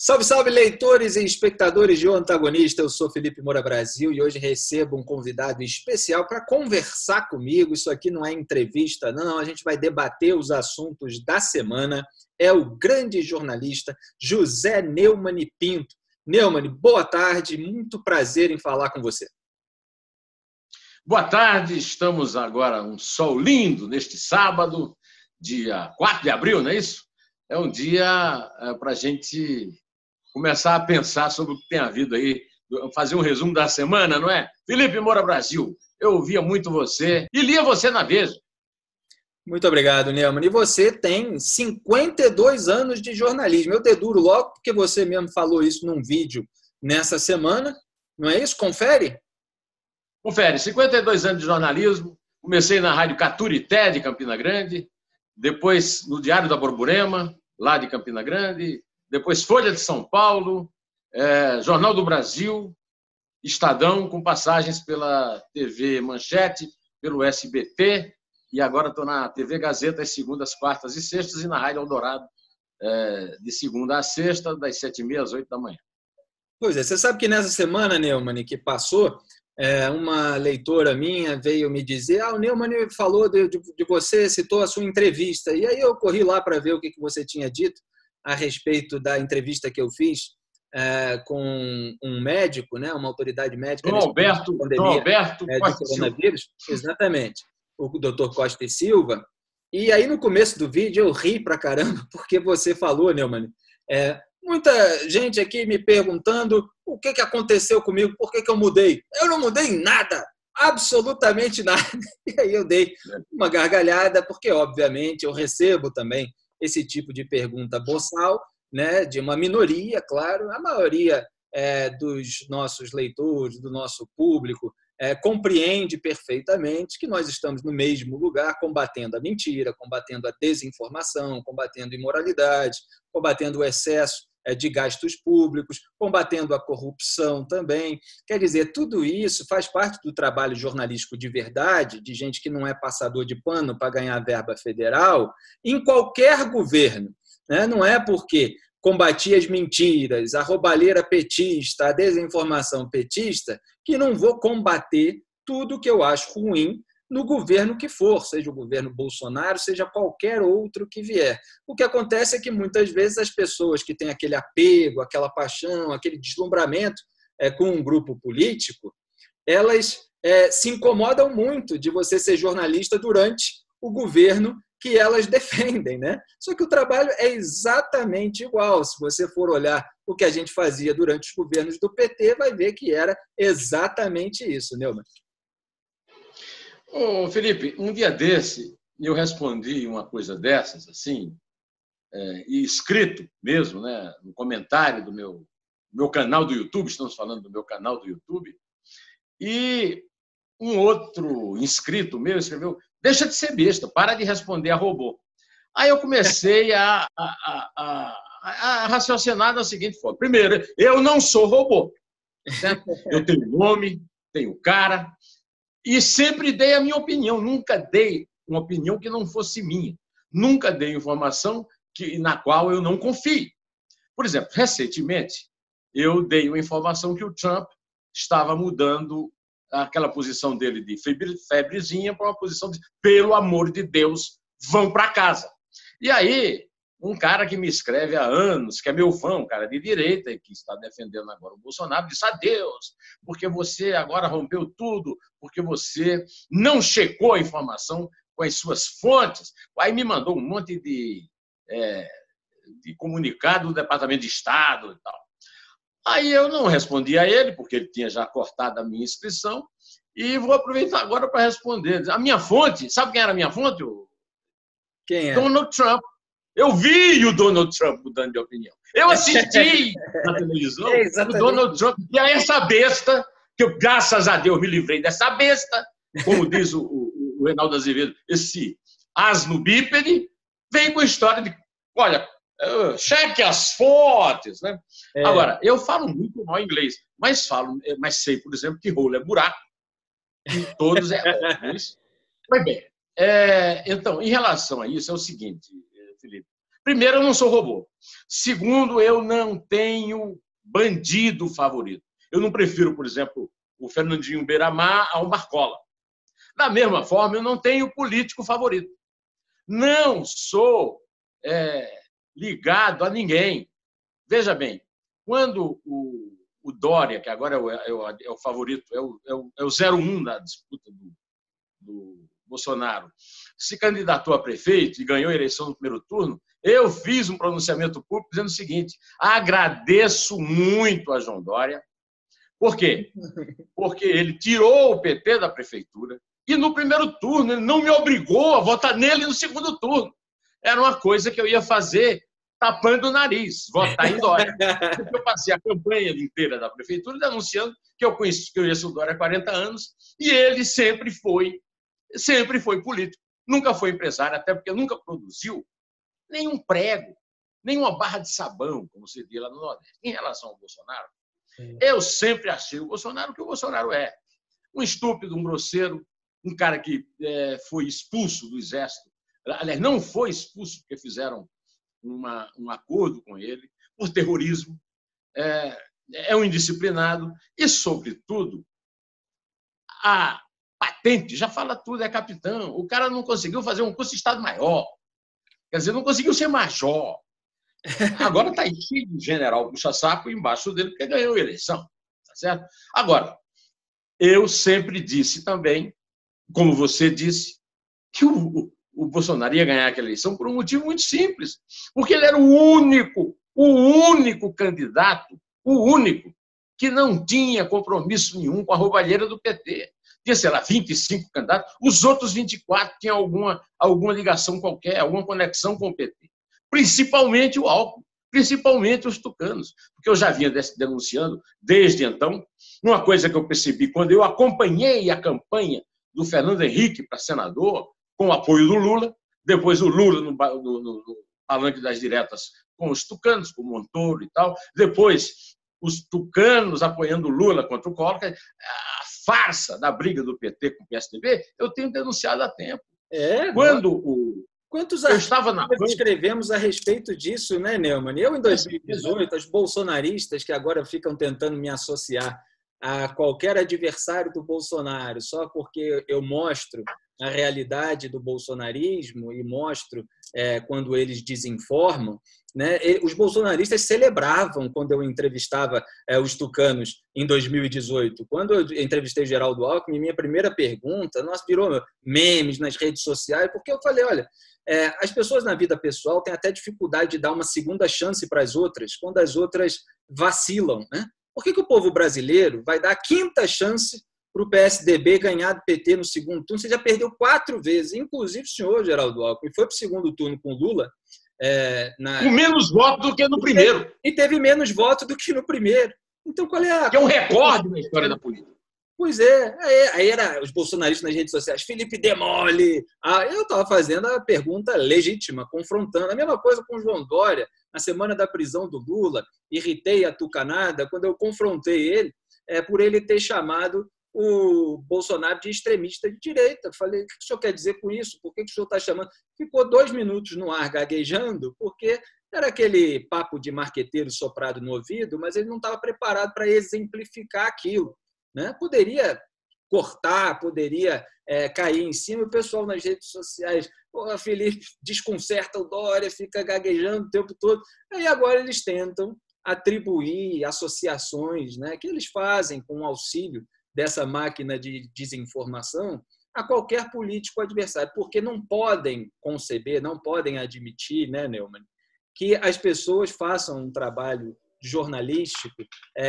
Salve, salve, leitores e espectadores de O Antagonista. Eu sou Felipe Moura Brasil e hoje recebo um convidado especial para conversar comigo. Isso aqui não é entrevista, não. A gente vai debater os assuntos da semana. É o grande jornalista José Neumann Pinto. Neumann, boa tarde. Muito prazer em falar com você. Boa tarde. Estamos agora um sol lindo neste sábado, dia 4 de abril, não é isso? É um dia para a gente começar a pensar sobre o que tem havido aí, fazer um resumo da semana, não é? Felipe Moura Brasil, eu ouvia muito você e lia você na Veja. Muito obrigado, Neumann. E você tem 52 anos de jornalismo. Eu deduro logo porque você mesmo falou isso num vídeo nessa semana, não é isso? Confere? Confere, 52 anos de jornalismo, comecei na Rádio Caturité de Campina Grande, depois no Diário da Borborema, lá de Campina Grande, depois Folha de São Paulo, Jornal do Brasil, Estadão, com passagens pela TV Manchete, pelo SBT, e agora estou na TV Gazeta às segundas, quartas e sextas, e na Rádio Eldorado, de segunda a sexta, das 7h30 às 8 da manhã. Pois é, você sabe que nessa semana, Neumann, que passou, uma leitora minha veio me dizer: o Neumann falou de você, citou a sua entrevista, e aí eu corri lá para ver o que você tinha dito a respeito da entrevista que eu fiz com um médico, né, uma autoridade médica João Alberto de coronavírus, exatamente, o Dr. Costa e Silva. E aí no começo do vídeo eu ri pra caramba porque você falou, Neumann, muita gente aqui me perguntando o que aconteceu comigo, por que eu mudei. Eu não mudei nada, absolutamente nada. E aí eu dei uma gargalhada, porque, obviamente, eu recebo também esse tipo de pergunta boçal, né, de uma minoria, claro. A maioria dos nossos leitores, do nosso público, compreende perfeitamente que nós estamos no mesmo lugar, combatendo a mentira, combatendo a desinformação, combatendo a imoralidade, combatendo o excesso de gastos públicos, combatendo a corrupção também. Quer dizer, tudo isso faz parte do trabalho jornalístico de verdade, de gente que não é passador de pano para ganhar verba federal, em qualquer governo. Né? Não é porque combati as mentiras, a roubalheira petista, a desinformação petista, que não vou combater tudo que eu acho ruim no governo que for, seja o governo Bolsonaro, seja qualquer outro que vier. O que acontece é que, muitas vezes, as pessoas que têm aquele apego, aquela paixão, aquele deslumbramento com um grupo político, elas se incomodam muito de você ser jornalista durante o governo que elas defendem, né? Só que o trabalho é exatamente igual. Se você for olhar o que a gente fazia durante os governos do PT, vai ver que era exatamente isso, Neumann. Ô, Felipe, um dia desse, eu respondi uma coisa dessas, assim, e escrito mesmo, né, no comentário do meu canal do YouTube, estamos falando do meu canal do YouTube, e um outro inscrito meu escreveu: deixa de ser besta, para de responder a robô. Aí eu comecei a raciocinar da seguinte forma: primeiro, eu não sou robô, certo? Eu tenho nome, tenho cara, e sempre dei a minha opinião, nunca dei uma opinião que não fosse minha, nunca dei informação na qual eu não confio. Por exemplo, recentemente, eu dei uma informação que o Trump estava mudando aquela posição dele de febrezinha para uma posição de, pelo amor de Deus, vão para casa. E aí, um cara que me escreve há anos, que é meu fã, um cara de direita, e que está defendendo agora o Bolsonaro, disse: adeus, porque você agora rompeu tudo, porque você não checou a informação com as suas fontes. Aí me mandou um monte de comunicado do Departamento de Estado e tal. Aí eu não respondi a ele, porque ele tinha já cortado a minha inscrição, e vou aproveitar agora para responder. A minha fonte, sabe quem era a minha fonte? Quem é? Donald Trump. Eu vi o Donald Trump mudando de opinião. Eu assisti na televisão o Donald Trump, e é essa besta, que eu, graças a Deus, me livrei dessa besta, como diz o Reinaldo Azevedo, esse asno bípede, vem com a história de, olha, cheque as fontes, né? Agora, eu falo muito mal inglês, mas sei, por exemplo, que rolo é buraco, e todos é óbvio. Mas bem, então, em relação a isso, é o seguinte, Felipe, Primeiro, eu não sou robô. Segundo, eu não tenho bandido favorito. Eu não prefiro, por exemplo, o Fernandinho Beiramar ao Marcola. Da mesma forma, eu não tenho político favorito. Não sou ligado a ninguém. Veja bem, quando o Dória, que agora é o favorito, é o 01 da disputa do Bolsonaro, se candidatou a prefeito e ganhou a eleição no primeiro turno, eu fiz um pronunciamento público dizendo o seguinte: agradeço muito a João Dória. Por quê? Porque ele tirou o PT da prefeitura e no primeiro turno ele não me obrigou a votar nele no segundo turno. Era uma coisa que eu ia fazer tapando o nariz, votar em Dória. Porque eu passei a campanha inteira da prefeitura denunciando que eu conheço o Dória há 40 anos e ele sempre foi político, nunca foi empresário, até porque nunca produziu nenhum prego, nenhuma barra de sabão, como se diz lá no Nordeste. Em relação ao Bolsonaro, eu sempre achei o Bolsonaro o que o Bolsonaro é. Um estúpido, um grosseiro, um cara que foi expulso do Exército. Aliás, não foi expulso porque fizeram um acordo com ele por terrorismo. É um indisciplinado e, sobretudo, a patente já fala tudo, é capitão. O cara não conseguiu fazer um curso de Estado-Maior. Quer dizer, não conseguiu ser major. Agora está cheio de general puxa-saco embaixo dele porque ganhou a eleição. Tá certo? Agora, eu sempre disse também, como você disse, que o Bolsonaro ia ganhar aquela eleição por um motivo muito simples. Porque ele era o único candidato, o único, que não tinha compromisso nenhum com a roubalheira do PT. Tinha, sei lá, 25 candidatos, os outros 24 tinham alguma ligação qualquer, alguma conexão com o PT. Principalmente o Alckmin, principalmente os tucanos, porque eu já vinha denunciando desde então. Uma coisa que eu percebi quando eu acompanhei a campanha do Fernando Henrique para senador, com o apoio do Lula, depois o Lula no palanque das diretas com os tucanos, com o Montoro e tal, depois os tucanos apoiando o Lula contra o Collor, a farsa da briga do PT com o PSDB, eu tenho denunciado há tempo. Quantos artigos escrevemos a respeito disso, né, Neumann? Eu, em 2018, os bolsonaristas que agora ficam tentando me associar a qualquer adversário do Bolsonaro, só porque eu mostro a realidade do bolsonarismo e mostro quando eles desinformam, né? Os bolsonaristas celebravam quando eu entrevistava os tucanos em 2018. Quando eu entrevistei o Geraldo Alckmin, minha primeira pergunta, virou memes nas redes sociais, porque eu falei, olha, as pessoas na vida pessoal têm até dificuldade de dar uma segunda chance para as outras, quando as outras vacilam, né? Por que o povo brasileiro vai dar a quinta chance para o PSDB ganhar do PT no segundo turno? Você já perdeu 4 vezes, inclusive o senhor, Geraldo Alckmin, foi para o segundo turno com Lula. Com menos votos do que no primeiro. E teve menos votos do que no primeiro. Então, qual é a... Que é um recorde na história da política. Pois é. Aí era os bolsonaristas nas redes sociais, Felipe Demole. Eu estava fazendo a pergunta legítima, confrontando. A mesma coisa com o João Dória, na semana da prisão do Lula. Irritei a tucanada quando eu confrontei ele por ele ter chamado o Bolsonaro de extremista de direita. Falei, o que o senhor quer dizer com isso? Por que o senhor está chamando? Ficou 2 minutos no ar gaguejando, porque era aquele papo de marqueteiro soprado no ouvido, mas ele não estava preparado para exemplificar aquilo, né? Poderia cortar, poderia cair em cima, o pessoal nas redes sociais, Felipe desconcerta o Dória, fica gaguejando o tempo todo. Aí agora eles tentam atribuir associações, né, que eles fazem com o auxílio dessa máquina de desinformação a qualquer político adversário, porque não podem conceber, não podem admitir, né, Neumann, que as pessoas façam um trabalho jornalístico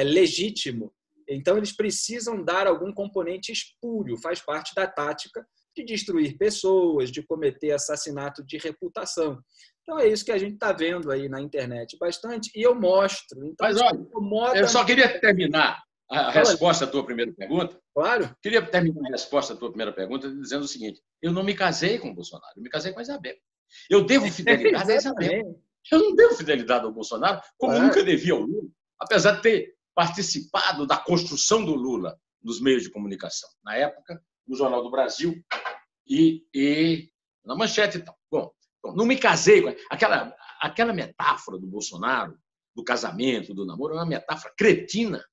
legítimo. Então, eles precisam dar algum componente espúrio, faz parte da tática de destruir pessoas, de cometer assassinato de reputação. Então, é isso que a gente está vendo aí na internet bastante, e eu mostro. Então, mas, olha, eu só queria terminar a resposta à tua primeira pergunta. Claro. Queria terminar a resposta à tua primeira pergunta dizendo o seguinte: eu não me casei com o Bolsonaro, eu me casei com a Isabel. Eu devo fidelidade à Isabel. Eu não devo fidelidade ao Bolsonaro, como nunca devia ao Lula, apesar de ter participado da construção do Lula nos meios de comunicação. Na época, no Jornal do Brasil e na Manchete e tal. Bom, não me casei com aquela metáfora do Bolsonaro, do casamento, do namoro, é uma metáfora cretina,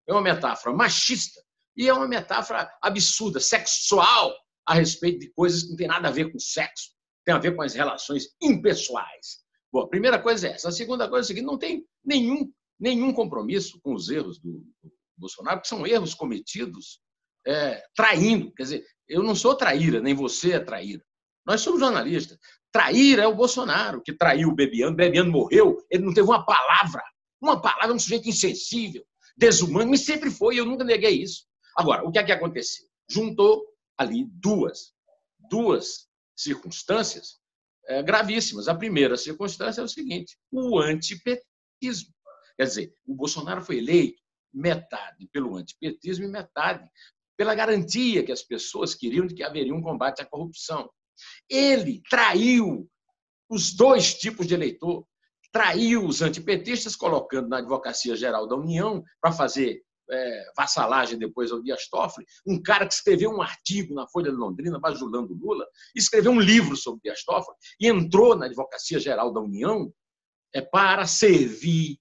é uma metáfora machista e é uma metáfora absurda, sexual, a respeito de coisas que não tem nada a ver com sexo, tem a ver com as relações impessoais. Bom, a primeira coisa é essa. A segunda coisa é a seguinte: não tem nenhum compromisso com os erros do Bolsonaro, que são erros cometidos traindo. Quer dizer, eu não sou traíra, nem você é traíra. Nós somos jornalistas. Traíra é o Bolsonaro, que traiu o Bebiano. Bebiano morreu, ele não teve uma palavra. Uma palavra, um sujeito insensível, desumano, mas sempre foi, eu nunca neguei isso. Agora, o que é que aconteceu? Juntou ali duas circunstâncias gravíssimas. A primeira circunstância é o seguinte: o antipetismo. Quer dizer, o Bolsonaro foi eleito metade pelo antipetismo e metade pela garantia que as pessoas queriam de que haveria um combate à corrupção. Ele traiu os dois tipos de eleitor. Traiu os antipetistas, colocando na Advocacia Geral da União para fazer vassalagem depois ao Dias Toffoli, um cara que escreveu um artigo na Folha de Londrina bajulando Lula, escreveu um livro sobre Dias Toffoli e entrou na Advocacia Geral da União para servir,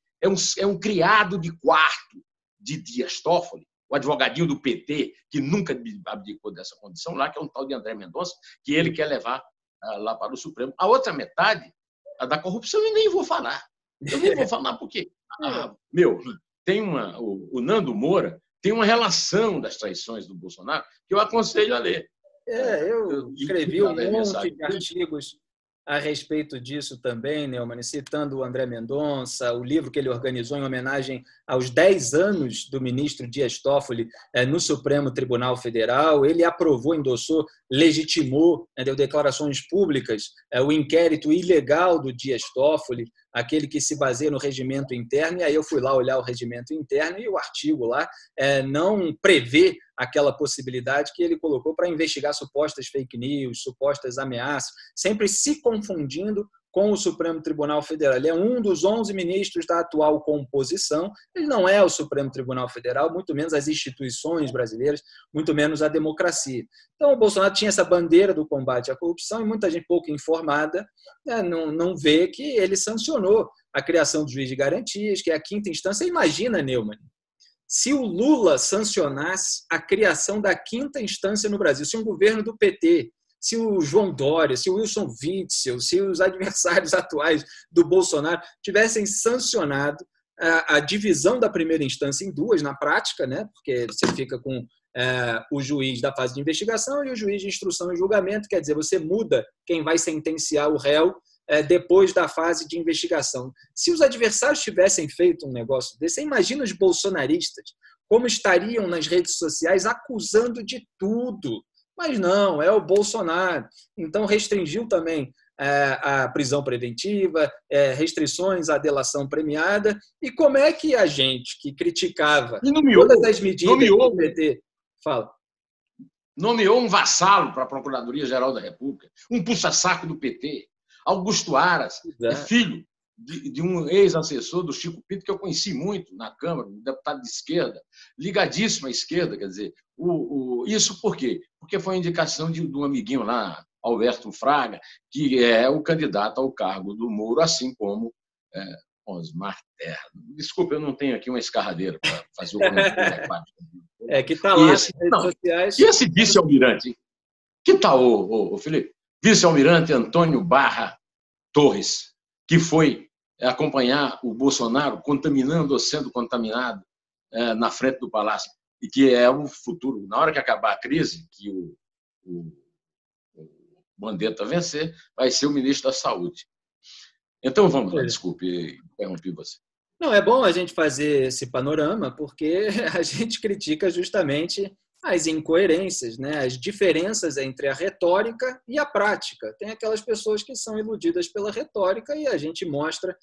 é um criado de quarto de Dias Toffoli, o advogadinho do PT, que nunca abdicou dessa condição lá, que é um tal de André Mendonça, que ele quer levar lá para o Supremo. A outra metade, a da corrupção, eu nem vou falar. Eu nem vou falar porque tem o Nando Moura tem uma relação das traições do Bolsonaro que eu aconselho a ler. Eu escrevi um monte de artigos a respeito disso também, Neumann, citando o André Mendonça, o livro que ele organizou em homenagem aos 10 anos do ministro Dias Toffoli no Supremo Tribunal Federal. Ele aprovou, endossou, legitimou, deu declarações públicas, o inquérito ilegal do Dias Toffoli, aquele que se baseia no regimento interno, e aí eu fui lá olhar o regimento interno e o artigo lá não prevê aquela possibilidade que ele colocou para investigar supostas fake news, supostas ameaças, sempre se confundindo com o Supremo Tribunal Federal. Ele é um dos 11 ministros da atual composição, ele não é o Supremo Tribunal Federal, muito menos as instituições brasileiras, muito menos a democracia. Então, o Bolsonaro tinha essa bandeira do combate à corrupção e muita gente pouco informada não vê que ele sancionou a criação do juiz de garantias, que é a quinta instância. Imagina, Neumann, se o Lula sancionasse a criação da quinta instância no Brasil, se um governo do PT, se o João Dória, se o Wilson Witzel, se os adversários atuais do Bolsonaro tivessem sancionado a divisão da primeira instância em duas, na prática, porque você fica com o juiz da fase de investigação e o juiz de instrução e julgamento, quer dizer, você muda quem vai sentenciar o réu depois da fase de investigação. Se os adversários tivessem feito um negócio desse, você imagina os bolsonaristas como estariam nas redes sociais acusando de tudo. Mas não, é o Bolsonaro. Então, restringiu também a prisão preventiva, restrições à delação premiada. E como é que a gente que criticava todas as medidas do PT... Fala. Nomeou um vassalo para a Procuradoria-Geral da República, um puxa-saco do PT, Augusto Aras, filho de um ex-assessor do Chico Pinto, que eu conheci muito na Câmara, um deputado de esquerda, ligadíssimo à esquerda, quer dizer, isso por quê? Porque foi a indicação de um amiguinho lá, Alberto Fraga, que é o candidato ao cargo do Moro, assim como Osmar Terra. Desculpa, eu não tenho aqui uma escarradeira para fazer o comentário. Que está lá nas redes sociais. E esse vice-almirante? Que tal, Felipe? Vice-almirante Antônio Barra Torres, que foi acompanhar o Bolsonaro contaminando ou sendo contaminado na frente do Palácio, e que é o futuro. Na hora que acabar a crise, que o Mandetta vencer, vai ser o ministro da Saúde. Então, vamos lá, desculpe, interrompi você. Não, é bom a gente fazer esse panorama, porque a gente critica justamente as incoerências, as diferenças entre a retórica e a prática. Tem aquelas pessoas que são iludidas pela retórica e a gente mostra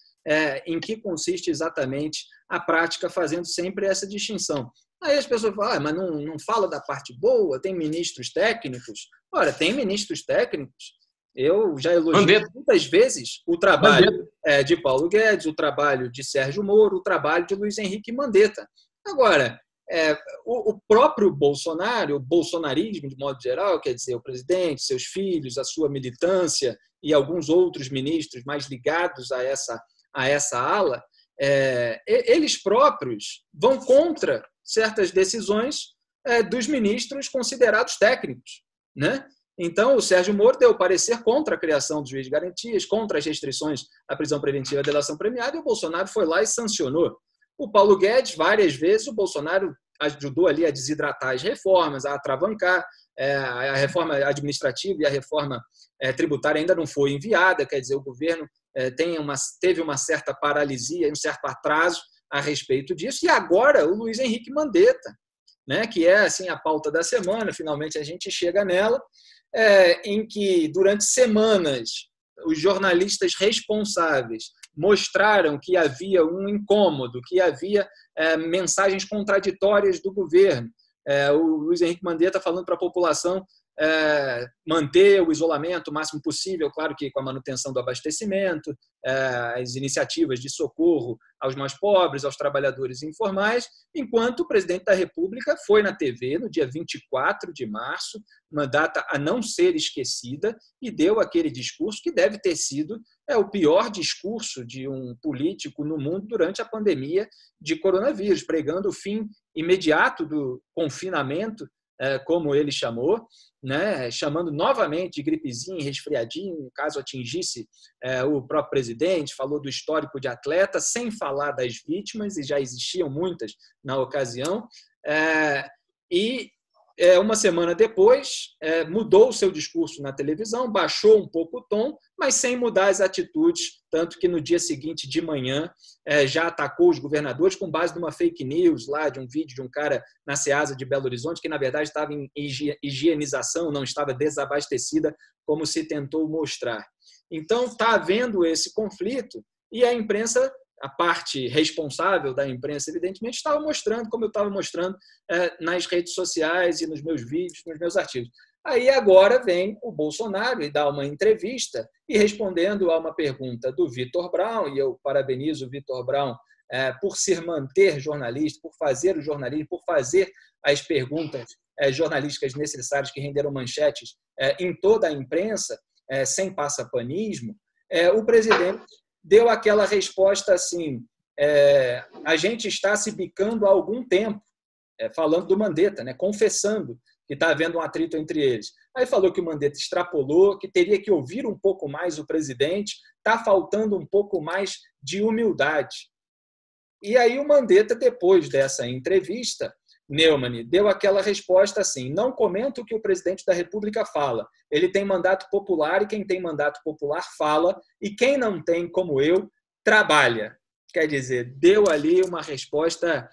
em que consiste exatamente a prática, fazendo sempre essa distinção. Aí as pessoas falam, mas não fala da parte boa, tem ministros técnicos. Ora, tem ministros técnicos. Eu já elogiei muitas vezes o trabalho de Paulo Guedes, o trabalho de Sérgio Moro, o trabalho de Luiz Henrique Mandetta. Agora, o próprio Bolsonaro, o bolsonarismo de modo geral, quer dizer, o presidente, seus filhos, a sua militância, e alguns outros ministros mais ligados a essa ala, eles próprios vão contra certas decisões dos ministros considerados técnicos, né? Então, o Sérgio Moro deu parecer contra a criação do juiz de garantias, contra as restrições à prisão preventiva e à delação premiada, e o Bolsonaro foi lá e sancionou. O Paulo Guedes, várias vezes, o Bolsonaro ajudou ali a desidratar as reformas, a atravancar. A reforma administrativa e a reforma tributária ainda não foi enviada, quer dizer, o governo teve uma certa paralisia, um certo atraso a respeito disso. E agora o Luiz Henrique Mandetta, né, que é assim, a pauta da semana, finalmente a gente chega nela, em que durante semanas os jornalistas responsáveis mostraram que havia um incômodo, que havia mensagens contraditórias do governo. O Luiz Henrique Mandetta falando para a população manter o isolamento o máximo possível, claro que com a manutenção do abastecimento, as iniciativas de socorro aos mais pobres, aos trabalhadores informais, enquanto o presidente da República foi na TV no dia 24 de março, uma data a não ser esquecida, e deu aquele discurso que deve ter sido o pior discurso de um político no mundo durante a pandemia de coronavírus, pregando o fim imediato do confinamento, como ele chamou, né, chamando novamente de gripezinha, resfriadinho, caso atingisse o próprio presidente, falou do histórico de atleta, sem falar das vítimas, e já existiam muitas na ocasião, e uma semana depois mudou o seu discurso na televisão, baixou um pouco o tom, mas sem mudar as atitudes, tanto que no dia seguinte de manhã já atacou os governadores com base numa fake news lá, de um vídeo de um cara na Ceasa de Belo Horizonte, que na verdade estava em higienização, não estava desabastecida, como se tentou mostrar. Então está havendo esse conflito e a imprensa, a parte responsável da imprensa, evidentemente, estava mostrando, como eu estava mostrando nas redes sociais e nos meus vídeos, nos meus artigos. Aí agora vem o Bolsonaro e dá uma entrevista e respondendo a uma pergunta do Vitor Braun, e eu parabenizo o Vitor Braun por se manter jornalista, por fazer o jornalismo, por fazer as perguntas jornalísticas necessárias que renderam manchetes em toda a imprensa, sem passapanismo, o presidente deu aquela resposta assim, a gente está se bicando há algum tempo, falando do Mandetta, né, confessando que está havendo um atrito entre eles. Aí falou que o Mandetta extrapolou, que teria que ouvir um pouco mais o presidente, está faltando um pouco mais de humildade. E aí o Mandetta, depois dessa entrevista, Neumann, deu aquela resposta assim, não comento o que o presidente da República fala, ele tem mandato popular e quem tem mandato popular fala, e quem não tem, como eu, trabalha. Quer dizer, deu ali uma resposta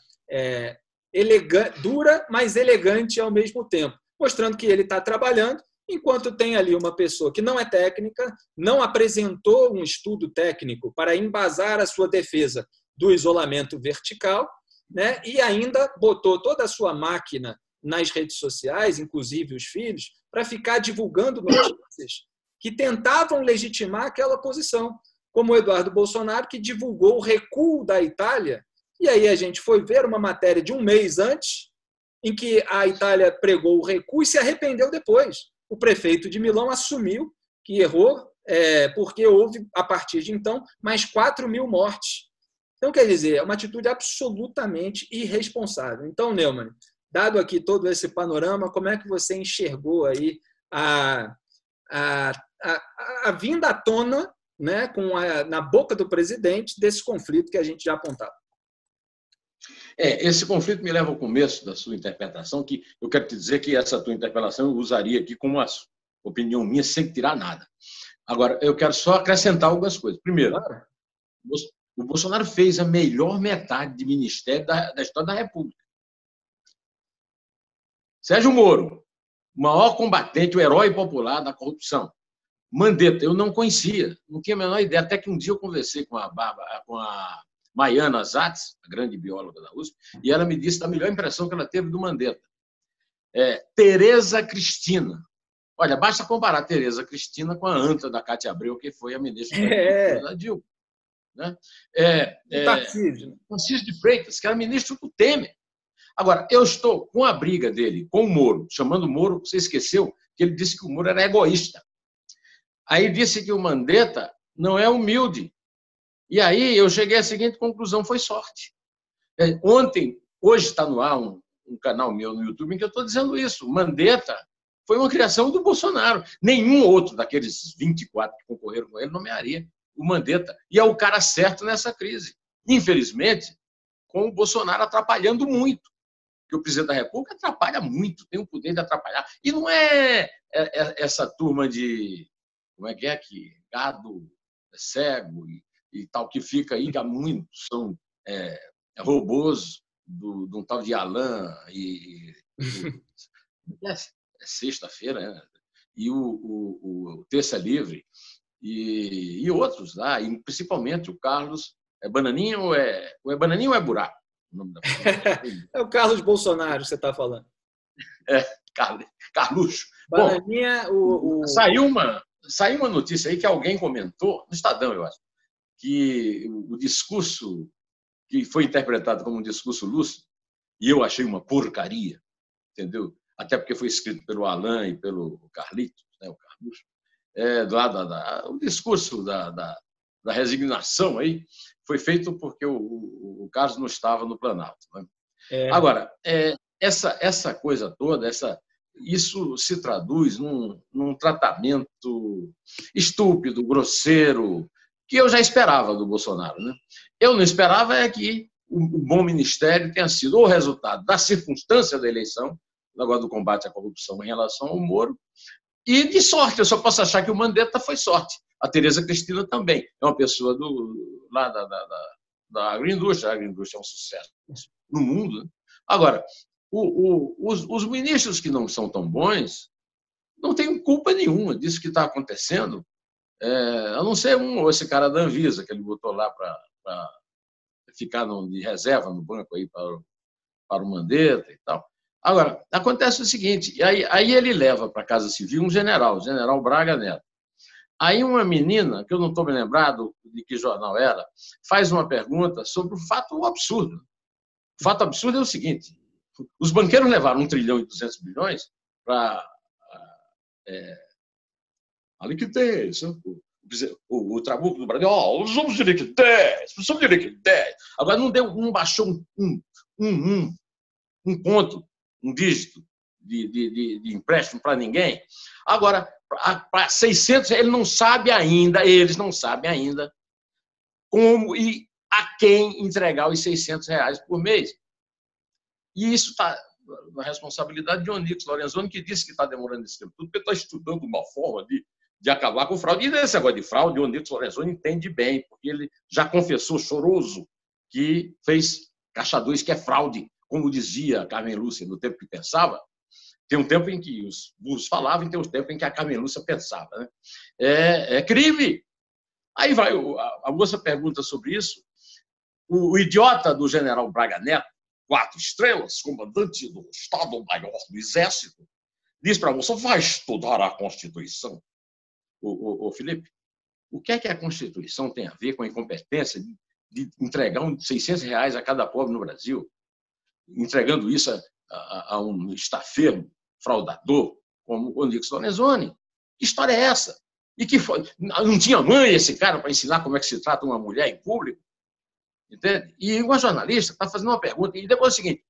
dura, mas elegante ao mesmo tempo, mostrando que ele está trabalhando, enquanto tem ali uma pessoa que não é técnica, não apresentou um estudo técnico para embasar a sua defesa do isolamento vertical, né? E ainda botou toda a sua máquina nas redes sociais, inclusive os filhos, para ficar divulgando notícias que tentavam legitimar aquela posição, como o Eduardo Bolsonaro, que divulgou o recuo da Itália, e aí a gente foi ver uma matéria de um mês antes, em que a Itália pregou o recuo e se arrependeu depois. O prefeito de Milão assumiu que errou, porque houve, a partir de então, mais 4.000 mortes. Então, quer dizer, é uma atitude absolutamente irresponsável. Então, Neumann, dado aqui todo esse panorama, como é que você enxergou aí a vinda à tona, né, na boca do presidente, desse conflito que a gente já apontava? Esse conflito me leva ao começo da sua interpretação, que eu quero te dizer que essa tua interpelação eu usaria aqui como uma opinião minha, sem tirar nada. Agora, eu quero só acrescentar algumas coisas. Primeiro, claro, o Bolsonaro fez a melhor metade de ministério da história da República. Sérgio Moro, o maior combatente, o herói popular da corrupção. Mandetta, eu não conhecia, não tinha a menor ideia, até que um dia eu conversei com a Maiana Zatz, a grande bióloga da USP, e ela me disse a melhor impressão que ela teve do Mandetta. Tereza Cristina. Olha, basta comparar Tereza Cristina com a anta da Cátia Abreu, que foi a ministra da Dilma. Né? Tarcísio de Freitas, que era ministro do Temer. Agora, eu estou com a briga dele com o Moro, chamando o Moro, você esqueceu que ele disse que o Moro era egoísta. Aí disse que o Mandetta não é humilde. E aí eu cheguei à seguinte conclusão, foi sorte. Hoje está no ar um canal meu no YouTube em que eu estou dizendo isso. O Mandetta foi uma criação do Bolsonaro. Nenhum outro daqueles 24 que concorreram com ele nomearia o Mandetta. E é o cara certo nessa crise. Infelizmente, com o Bolsonaro atrapalhando muito. Porque o presidente da República atrapalha muito, tem o poder de atrapalhar. E não é essa turma de... Como é que gado cego e tal, que fica aí, que há muitos são robôs de um tal de Alain é sexta-feira, né? E o Terça Livre e outros lá, e principalmente o Carlos. É Bananinha ou é Bananinha ou é Buraco? O nome da É o Carlos Bolsonaro que você está falando. Carluxo. Bananinha, Saiu uma notícia aí que alguém comentou, no Estadão, eu acho, que o discurso que foi interpretado como um discurso lúcido, e eu achei uma porcaria, entendeu? Até porque foi escrito pelo Alain e pelo Carlitos, né, o Carluxo, o discurso da resignação aí foi feito porque o Carlos não estava no Planalto. Né? Agora, essa coisa toda, isso se traduz num tratamento estúpido, grosseiro, que eu já esperava do Bolsonaro. Né? Eu não esperava que o bom ministério tenha sido o resultado da circunstância da eleição, agora do combate à corrupção em relação ao Moro, e de sorte. Eu só posso achar que o Mandetta foi sorte. A Tereza Cristina também. É uma pessoa lá da agroindústria. A agroindústria é um sucesso no mundo. Né? Agora, os ministros que não são tão bons não têm culpa nenhuma disso que está acontecendo, a não ser esse cara da Anvisa, que ele botou lá para ficar de reserva no banco aí para o Mandetta e tal. Agora, acontece o seguinte, aí ele leva para a Casa Civil um general, o general Braga Neto. Aí uma menina, que eu não estou me lembrado de que jornal era, faz uma pergunta sobre o fato absurdo. O fato absurdo é o seguinte, os banqueiros levaram 1 trilhão e 200 bilhões para a liquidez, o Trabuco do Brasil, os precisamos de liquidez. Agora não baixou um ponto, um dígito de empréstimo para ninguém. Agora, para 600, eles não sabem ainda como e a quem entregar os R$600 por mês. E isso está na responsabilidade de Onyx Lorenzoni, que disse que está demorando esse tempo tudo, porque está estudando uma forma de acabar com fraude. E nesse negócio de fraude, o Onyx Lorenzoni entende bem, porque ele já confessou choroso que fez Caixa 2, que é fraude, como dizia Carmen Lúcia no tempo que pensava. Tem um tempo em que os burros falavam e tem um tempo em que a Carmen Lúcia pensava. Né? É crime. Aí vai, a moça pergunta sobre isso. O idiota do general Braga Neto, 4 estrelas, comandante do Estado-Maior do Exército, diz para a moça, vai estudar a Constituição. Ô, Felipe, o que é que a Constituição tem a ver com a incompetência de entregar R$600 a cada pobre no Brasil? Entregando isso a um estafeiro fraudador como o Onyx Lorenzoni. Que história é essa? E que não tinha mãe esse cara para ensinar como é que se trata uma mulher em público? Entende? E uma jornalista está fazendo uma pergunta, e depois é o seguinte,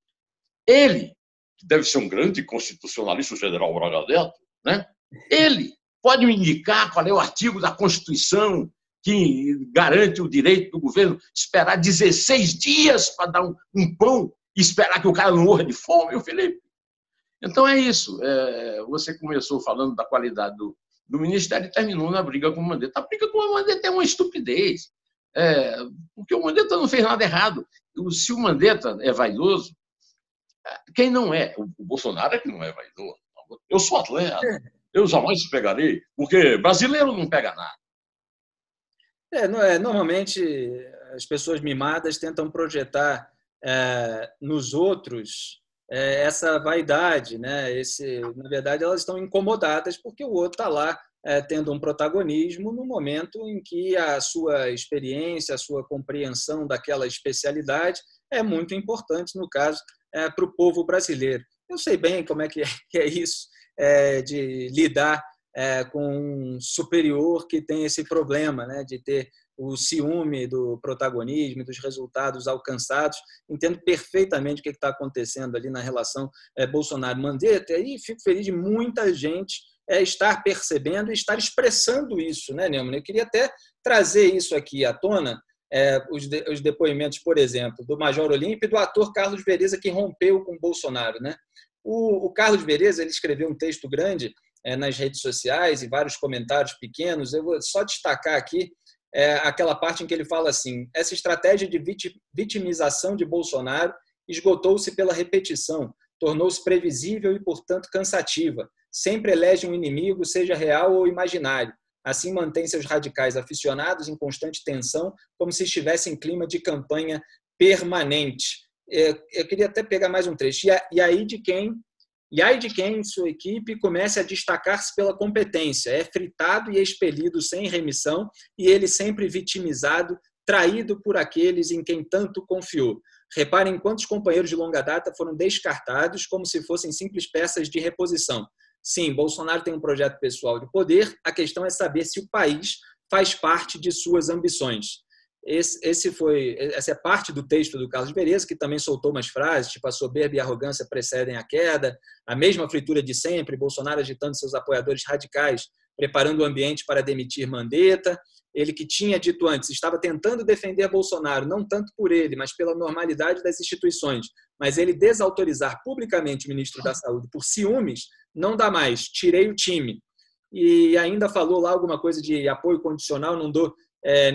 ele, que deve ser um grande constitucionalista, o general Braga Neto, né? Ele pode me indicar qual é o artigo da Constituição que garante o direito do governo esperar 16 dias para dar um pão e esperar que o cara não morra de fome, o Felipe? Então é isso. Você começou falando da qualidade do Ministério e terminou na briga com o Mandetta. A briga com o Mandetta é uma estupidez. Porque o Mandetta não fez nada errado. Se o Mandetta é vaidoso, quem não é? O Bolsonaro é que não é vaidoso. Eu sou atleta, eu jamais pegarei, porque brasileiro não pega nada. Normalmente, as pessoas mimadas tentam projetar nos outros essa vaidade. Né? Na verdade, elas estão incomodadas porque o outro está lá tendo um protagonismo no momento em que a sua experiência, a sua compreensão daquela especialidade é muito importante, no caso, para o povo brasileiro. Eu sei bem como é que é isso, de lidar com um superior que tem esse problema, né, de ter o ciúme do protagonismo e dos resultados alcançados. Entendo perfeitamente o que está acontecendo ali na relação Bolsonaro-Mandetta, e fico feliz de muita gente estar percebendo e estar expressando isso, né, Neumann? Eu queria até trazer isso aqui à tona, os depoimentos, por exemplo, do Major Olímpio e do ator Carlos Bereza, que rompeu com o Bolsonaro, né? O Carlos Bereza, ele escreveu um texto grande nas redes sociais e vários comentários pequenos. Eu vou só destacar aqui aquela parte em que ele fala assim: essa estratégia de vitimização de Bolsonaro esgotou-se pela repetição, tornou-se previsível e, portanto, cansativa. Sempre elege um inimigo, seja real ou imaginário. Assim mantém seus radicais aficionados em constante tensão, como se estivesse em clima de campanha permanente. Eu queria até pegar mais um trecho. E aí de quem sua equipe comece a destacar-se pela competência, é fritado e expelido sem remissão, e ele sempre vitimizado, traído por aqueles em quem tanto confiou. Reparem quantos companheiros de longa data foram descartados como se fossem simples peças de reposição. Sim, Bolsonaro tem um projeto pessoal de poder, a questão é saber se o país faz parte de suas ambições. Essa é parte do texto do Carlos Bereza, que também soltou umas frases, tipo: a soberba e a arrogância precedem a queda, a mesma fritura de sempre, Bolsonaro agitando seus apoiadores radicais, preparando o ambiente para demitir Mandetta. Ele, que tinha dito antes, estava tentando defender Bolsonaro, não tanto por ele, mas pela normalidade das instituições, mas ele desautorizar publicamente o ministro da Saúde por ciúmes, não dá mais, tirei o time. E ainda falou lá alguma coisa de apoio condicional, não dou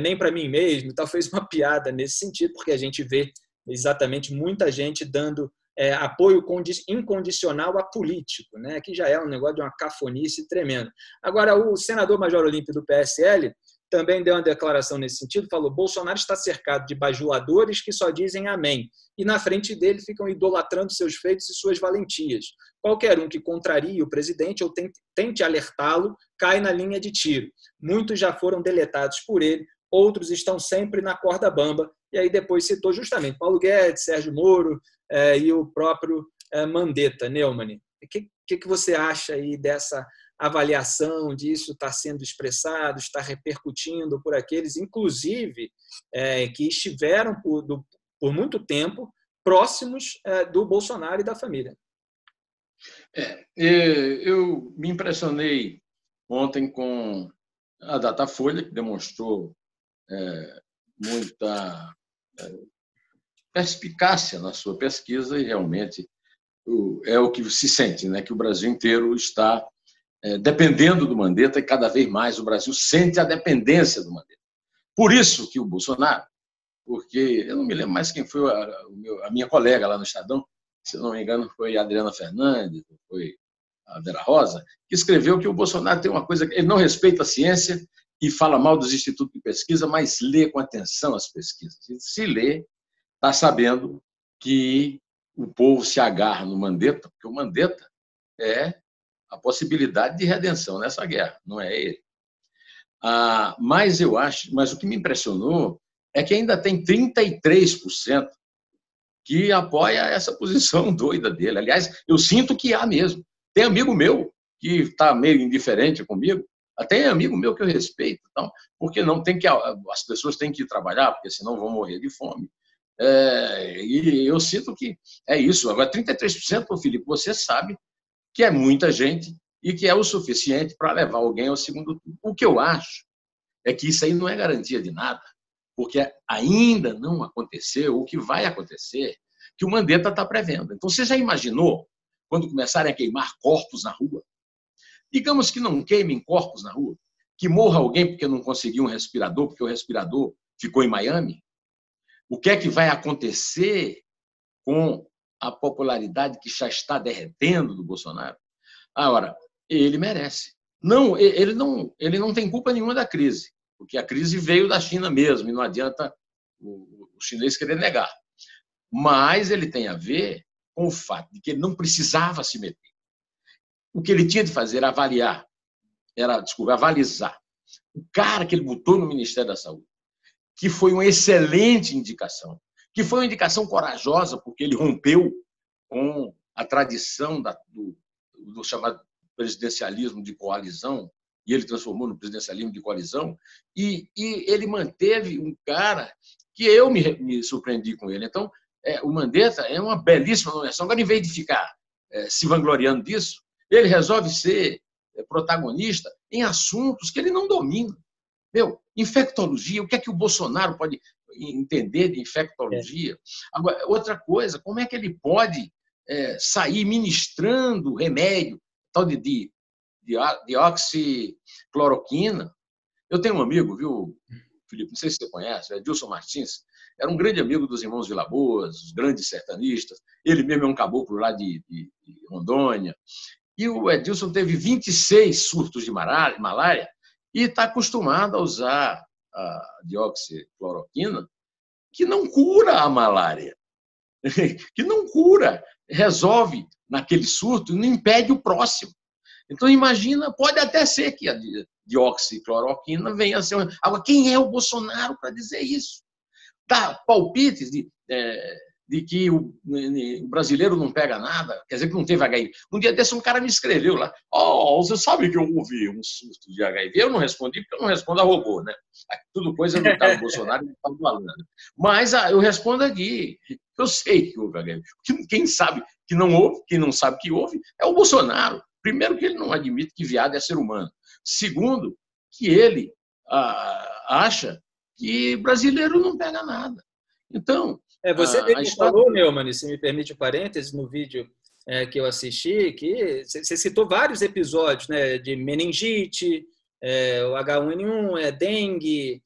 nem para mim mesmo, tal, fez uma piada nesse sentido, porque a gente vê exatamente muita gente dando apoio incondicional a político, né, que já é um negócio de uma cafonice tremenda. Agora, o senador Major Olímpio do PSL também deu uma declaração nesse sentido, falou: Bolsonaro está cercado de bajuladores que só dizem amém, e na frente dele ficam idolatrando seus feitos e suas valentias. Qualquer um que contrarie o presidente ou tente alertá-lo cai na linha de tiro. Muitos já foram deletados por ele, outros estão sempre na corda bamba. E aí depois citou justamente Paulo Guedes, Sérgio Moro e o próprio Mandetta. Neumann, o que você acha aí dessa avaliação disso está sendo expressado, está repercutindo por aqueles, inclusive, que estiveram por muito tempo próximos do Bolsonaro e da família? Eu me impressionei ontem com a Datafolha, que demonstrou muita perspicácia na sua pesquisa, e realmente é o que se sente, né? Que o Brasil inteiro está dependendo do Mandetta, e cada vez mais o Brasil sente a dependência do Mandetta. Por isso que o Bolsonaro, porque eu não me lembro mais quem foi a minha colega lá no Estadão, se não me engano foi a Adriana Fernandes, foi a Vera Rosa, que escreveu que o Bolsonaro tem uma coisa: ele não respeita a ciência e fala mal dos institutos de pesquisa, mas lê com atenção as pesquisas. E se lê, está sabendo que o povo se agarra no Mandetta, porque o Mandetta é a possibilidade de redenção nessa guerra, não é ele. Mas o que me impressionou é que ainda tem 33% que apoia essa posição doida dele. Aliás, eu sinto que há mesmo. Tem amigo meu que está meio indiferente comigo, até amigo meu que eu respeito, então, porque não tem que, as pessoas têm que trabalhar, porque senão vão morrer de fome. E eu sinto que é isso. Agora, 33%, Felipe, você sabe que é muita gente e que é o suficiente para levar alguém ao segundo turno. O que eu acho é que isso aí não é garantia de nada, porque ainda não aconteceu o que vai acontecer, que o Mandetta está prevendo. Então, você já imaginou quando começarem a queimar corpos na rua? Digamos que não queimem corpos na rua, que morra alguém porque não conseguiu um respirador, porque o respirador ficou em Miami. O que é que vai acontecer com a popularidade que já está derretendo do Bolsonaro? Agora, ele merece. Ele não tem culpa nenhuma da crise, porque a crise veio da China mesmo, e não adianta o chinês querer negar. Mas ele tem a ver com o fato de que ele não precisava se meter. O que ele tinha de fazer era avalizar o cara que ele botou no Ministério da Saúde, que foi uma excelente indicação, que foi uma indicação corajosa, porque ele rompeu com a tradição do chamado presidencialismo de coalizão, e ele transformou no presidencialismo de coalizão, e ele manteve um cara que eu me surpreendi com ele. Então, o Mandetta é uma belíssima nomeação. Agora, em vez de ficar se vangloriando disso, ele resolve ser protagonista em assuntos que ele não domina. Infectologia, o que é que o Bolsonaro pode entender de infectologia? Agora, outra coisa, como é que ele pode sair ministrando remédio, tal de dioxicloroquina? Eu tenho um amigo, viu, Felipe, não sei se você conhece, Edilson Martins, era um grande amigo dos irmãos Vilas-Boas, os grandes sertanistas, ele mesmo é um caboclo lá de Rondônia, e o Edilson teve 26 surtos de malária e está acostumado a usar a dioxicloroquina, que não cura a malária, que não cura, resolve naquele surto e não impede o próximo. Então, imagina, pode até ser que a dioxicloroquina venha a ser... Agora, quem é o Bolsonaro para dizer isso? Dá palpites de que o brasileiro não pega nada, quer dizer que não teve HIV. Um dia desse, um cara me escreveu lá, você sabe que eu ouvi um surto de HIV? Eu não respondi, porque eu não respondo a robô, né? Tudo coisa do Carlos Bolsonaro e do Malandro. Mas eu respondo aqui, eu sei que houve HIV. Quem sabe que não houve, quem não sabe que houve, é o Bolsonaro. Primeiro, que ele não admite que viado é ser humano. Segundo, que ele acha que brasileiro não pega nada. Então... Você mesmo falou, Neumann, se me permite um parêntese, no vídeo que eu assisti, que você citou vários episódios, né, de meningite, o H1N1, dengue,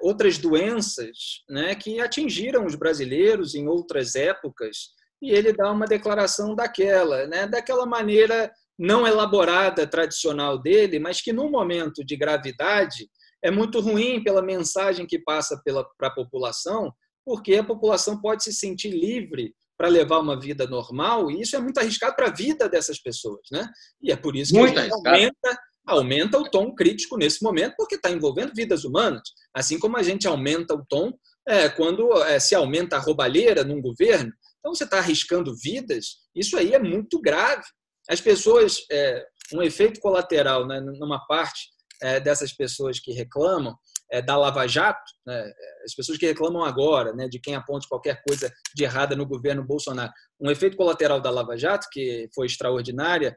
outras doenças, né, que atingiram os brasileiros em outras épocas, e ele dá uma declaração daquela, né, daquela maneira não elaborada, tradicional dele, mas que, num momento de gravidade, é muito ruim pela mensagem que passa para a população, porque a população pode se sentir livre para levar uma vida normal, e isso é muito arriscado para a vida dessas pessoas, né? E é por isso que a gente aumenta o tom crítico nesse momento, porque está envolvendo vidas humanas, assim como a gente aumenta o tom quando se aumenta a roubalheira num governo. Então, você está arriscando vidas, isso aí é muito grave. As pessoas, um efeito colateral, né, numa parte dessas pessoas que reclamam da Lava Jato, né, as pessoas que reclamam agora, né, de quem aponte qualquer coisa de errada no governo Bolsonaro. Um efeito colateral da Lava Jato, que foi extraordinária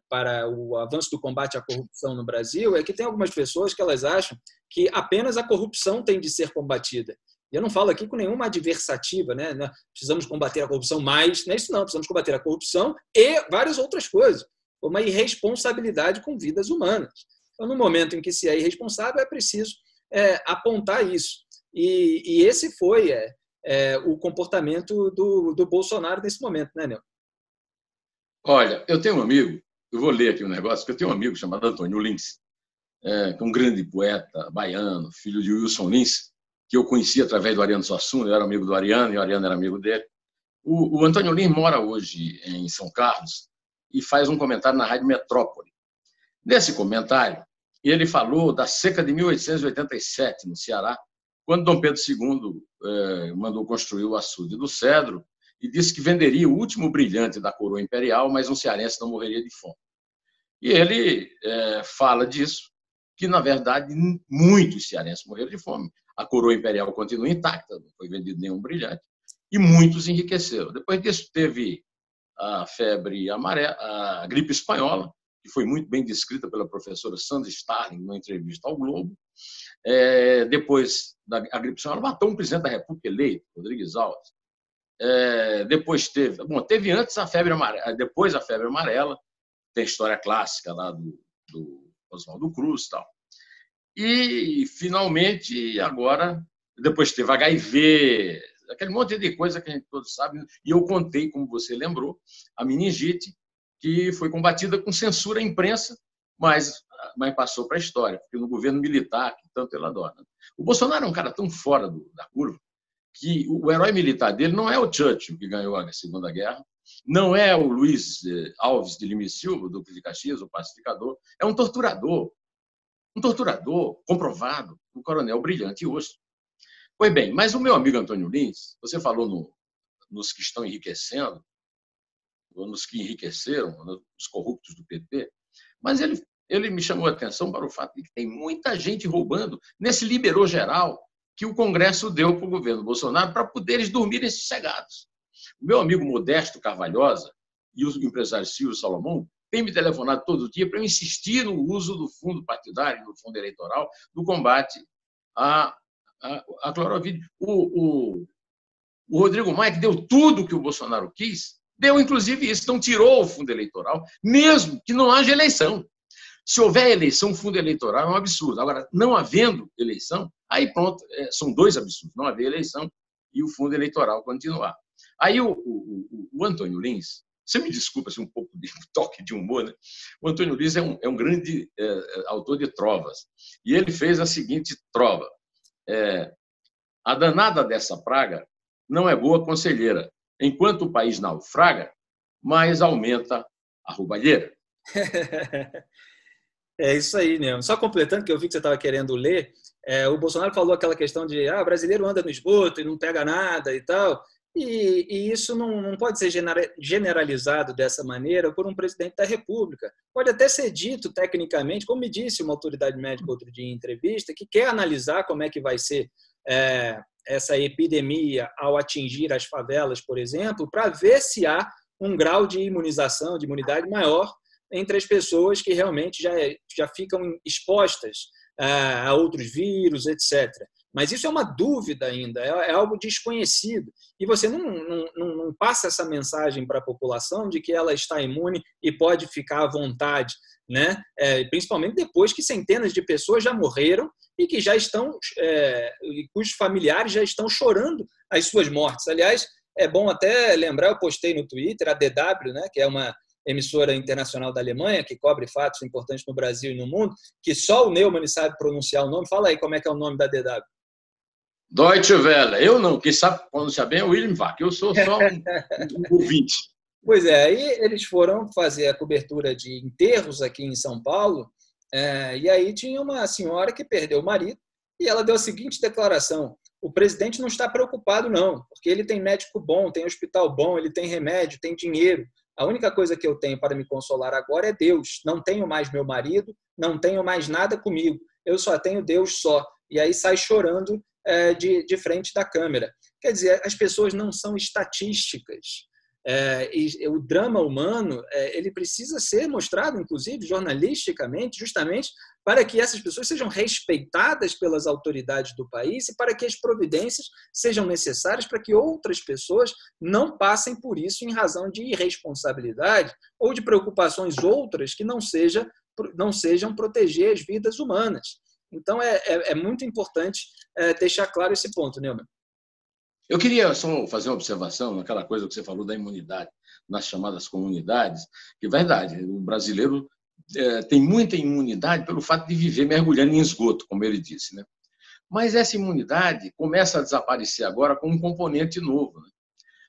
para o avanço do combate à corrupção no Brasil, é que tem algumas pessoas que elas acham que apenas a corrupção tem de ser combatida. E eu não falo aqui com nenhuma adversativa, né? Precisamos combater a corrupção mais, não é isso não, precisamos combater a corrupção e várias outras coisas. Uma irresponsabilidade com vidas humanas. Então, no momento em que se é irresponsável, é preciso apontar isso. E esse foi o comportamento do Bolsonaro nesse momento, né, Nel? Olha, eu tenho um amigo, eu vou ler aqui um negócio, que eu tenho um amigo chamado Antônio Lins, que é um grande poeta baiano, filho de Wilson Lins, que eu conheci através do Ariano Suassuna, eu era amigo do Ariano e o Ariano era amigo dele. O Antônio Lins mora hoje em São Carlos e faz um comentário na Rádio Metrópole. Nesse comentário, ele falou da seca de 1887, no Ceará, quando Dom Pedro II mandou construir o açude do Cedro e disse que venderia o último brilhante da coroa imperial, mas um cearense não morreria de fome. E ele fala disso, que, na verdade, muitos cearenses morreram de fome. A coroa imperial continua intacta, não foi vendido nenhum brilhante, e muitos enriqueceram. Depois disso, teve a febre amarela, a gripe espanhola, que foi muito bem descrita pela professora Sandra Starling numa entrevista ao Globo. Depois da gripe espanhola, matou um presidente da República eleito, Rodrigues Alves. Depois teve antes a febre amarela, depois a febre amarela, tem a história clássica lá do Oswaldo Cruz e tal. E, finalmente, agora, depois teve HIV, aquele monte de coisa que a gente todos sabe. E eu contei, como você lembrou, a meningite, que foi combatida com censura à imprensa, mas passou para a história, porque no governo militar, que tanto ele adora. O Bolsonaro é um cara tão fora da curva que o herói militar dele não é o Churchill, que ganhou a Segunda Guerra, não é o Luiz Alves de Lima e Silva, o Duque de Caxias, o pacificador, é um torturador comprovado, um coronel brilhante e osso. Pois bem, mas o meu amigo Antônio Lins, você falou nos que estão enriquecendo, nos que enriqueceram, os corruptos do PT, mas ele me chamou a atenção para o fato de que tem muita gente roubando nesse liberou geral que o Congresso deu para o governo Bolsonaro para poderes dormirem sossegados. O meu amigo Modesto Carvalhosa e o empresário Silvio Salomão têm me telefonado todo dia para eu insistir no uso do fundo partidário, do fundo eleitoral, do combate à clorovírus. O Rodrigo Maia, que deu tudo o que o Bolsonaro quis, deu inclusive isso, não tirou o fundo eleitoral, mesmo que não haja eleição. Se houver eleição, o fundo eleitoral é um absurdo. Agora, não havendo eleição, aí pronto, são dois absurdos, não haver eleição e o fundo eleitoral continuar. Aí o Antônio Lins, você me desculpa assim, um pouco de toque de humor, né? O Antônio Lins é um grande autor de trovas, e ele fez a seguinte trova: a danada dessa praga não é boa conselheira. Enquanto o país naufraga, mais aumenta a roubalheira. É isso aí, né? Só completando, que eu vi que você estava querendo ler, o Bolsonaro falou aquela questão de brasileiro anda no esgoto e não pega nada e tal, e isso não pode ser generalizado dessa maneira por um presidente da República. Pode até ser dito tecnicamente, como me disse uma autoridade médica outro dia em entrevista, que quer analisar como é que vai ser essa epidemia ao atingir as favelas, por exemplo, para ver se há um grau de imunização, de imunidade maior entre as pessoas que realmente já ficam expostas a outros vírus, etc. Mas isso é uma dúvida ainda, é algo desconhecido. E você não passa essa mensagem para a população de que ela está imune e pode ficar à vontade, né? Principalmente depois que centenas de pessoas já morreram e que já estão, cujos familiares já estão chorando as suas mortes. Aliás, é bom até lembrar, eu postei no Twitter, a DW, né, que é uma emissora internacional da Alemanha, que cobre fatos importantes no Brasil e no mundo, que só o Neumann sabe pronunciar o nome. Fala aí como é que é o nome da DW. Deutsche Welle. Eu não, quem sabe pronunciar bem é o William Vac. Eu sou só um ouvinte. Pois é, aí eles foram fazer a cobertura de enterros aqui em São Paulo, e aí tinha uma senhora que perdeu o marido e ela deu a seguinte declaração: o presidente não está preocupado não, porque ele tem médico bom, tem hospital bom, ele tem remédio, tem dinheiro. A única coisa que eu tenho para me consolar agora é Deus. Não tenho mais meu marido, não tenho mais nada comigo. Eu só tenho Deus só. E aí sai chorando de frente da câmera. Quer dizer, as pessoas não são estatísticas. E o drama humano ele precisa ser mostrado, inclusive, jornalisticamente, justamente para que essas pessoas sejam respeitadas pelas autoridades do país e para que as providências sejam necessárias para que outras pessoas não passem por isso em razão de irresponsabilidade ou de preocupações outras que não sejam proteger as vidas humanas. Então, é muito importante deixar claro esse ponto, Neumann. Eu queria só fazer uma observação naquela coisa que você falou da imunidade, nas chamadas comunidades, que é verdade, o brasileiro tem muita imunidade pelo fato de viver mergulhando em esgoto, como ele disse, né? Mas essa imunidade começa a desaparecer agora com um componente novo, né?